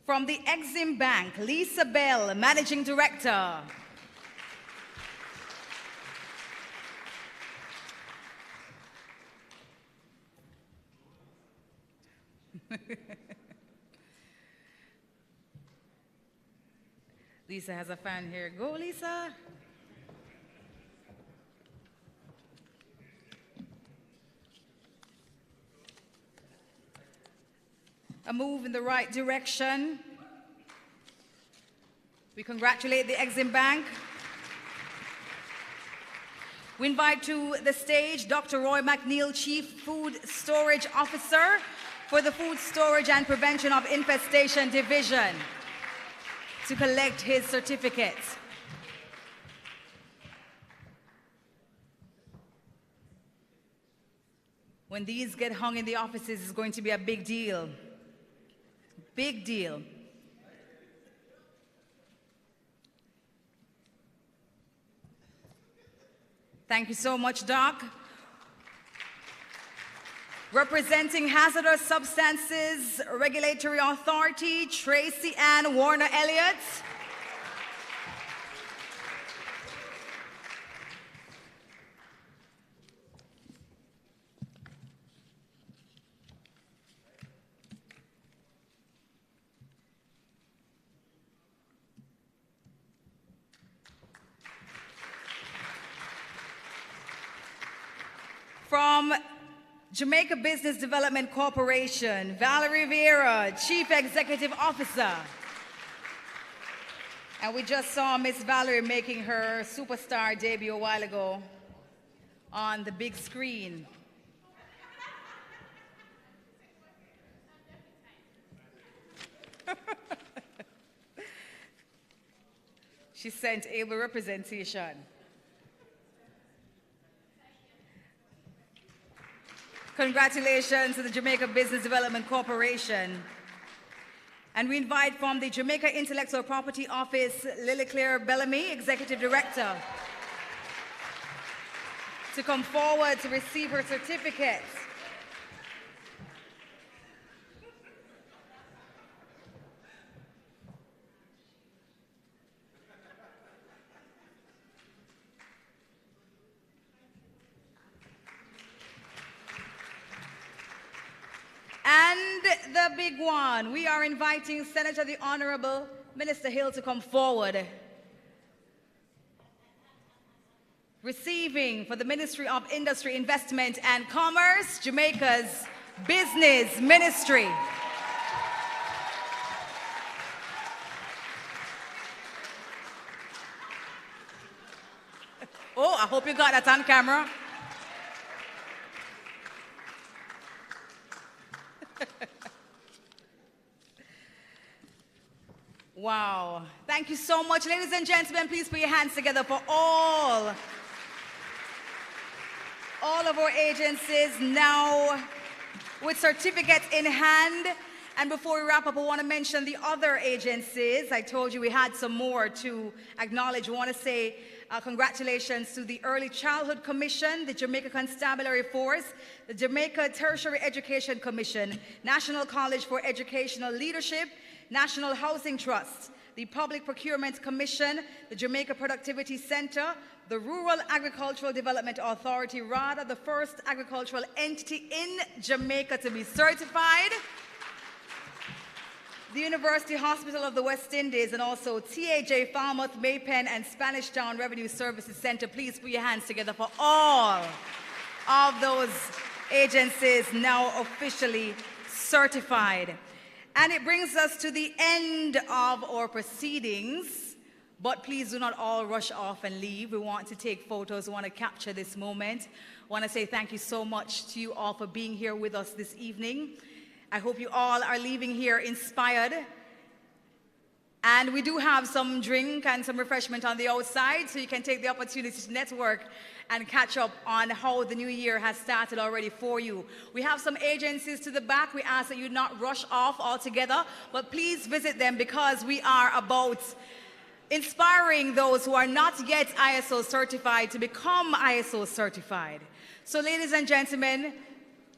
From the Exim Bank, Lisa Bell, Managing Director. Lisa has a fan here. Go, Lisa. A move in the right direction. We congratulate the Exim Bank. We invite to the stage Dr. Roy McNeil, Chief Food Storage Officer for the Food Storage and Prevention of Infestation Division. to collect his certificate. When these get hung in the offices, it's going to be a big deal. Big deal. Thank you so much, Doc. Representing Hazardous Substances Regulatory Authority, Tracy Ann Warner-Elliott. From Jamaica Business Development Corporation, Valerie Vieira, Chief Executive Officer. And we just saw Miss Valerie making her superstar debut a while ago on the big screen. She sent able representation. Congratulations to the Jamaica Business Development Corporation. And we invite from the Jamaica Intellectual Property Office, Lily Claire Bellamy, Executive Director, to come forward to receive her certificate. And the big one, we are inviting Senator the Honourable Minister Hill to come forward. Receiving for the Ministry of Industry, Investment and Commerce, Jamaica's Business Ministry. Oh, I hope you got that on camera. Wow. Thank you so much. Ladies and gentlemen, please put your hands together for all of our agencies now with certificates in hand. And before we wrap up, I want to mention the other agencies. I told you we had some more to acknowledge. I want to say congratulations to the Early Childhood Commission, the Jamaica Constabulary Force, the Jamaica Tertiary Education Commission, National College for Educational Leadership, National Housing Trust, the Public Procurement Commission, the Jamaica Productivity Center, the Rural Agricultural Development Authority, RADA, the first agricultural entity in Jamaica to be certified, the University Hospital of the West Indies, and also TAJ, Falmouth, Maypen, and Spanish Town Revenue Services Center. Please put your hands together for all of those agencies now officially certified. And it brings us to the end of our proceedings, but please do not all rush off and leave. We want to take photos, we want to capture this moment. I want to say thank you so much to you all for being here with us this evening. I hope you all are leaving here inspired. And we do have some drink and some refreshment on the outside, so you can take the opportunity to network and catch up on how the new year has started already for you. We have some agencies to the back. We ask that you not rush off altogether, but please visit them because we are about inspiring those who are not yet ISO certified to become ISO certified. So ladies and gentlemen,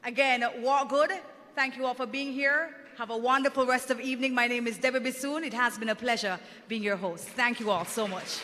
again, walk good. Thank you all for being here. Have a wonderful rest of evening. My name is Debbie Bissoon. It has been a pleasure being your host. Thank you all so much.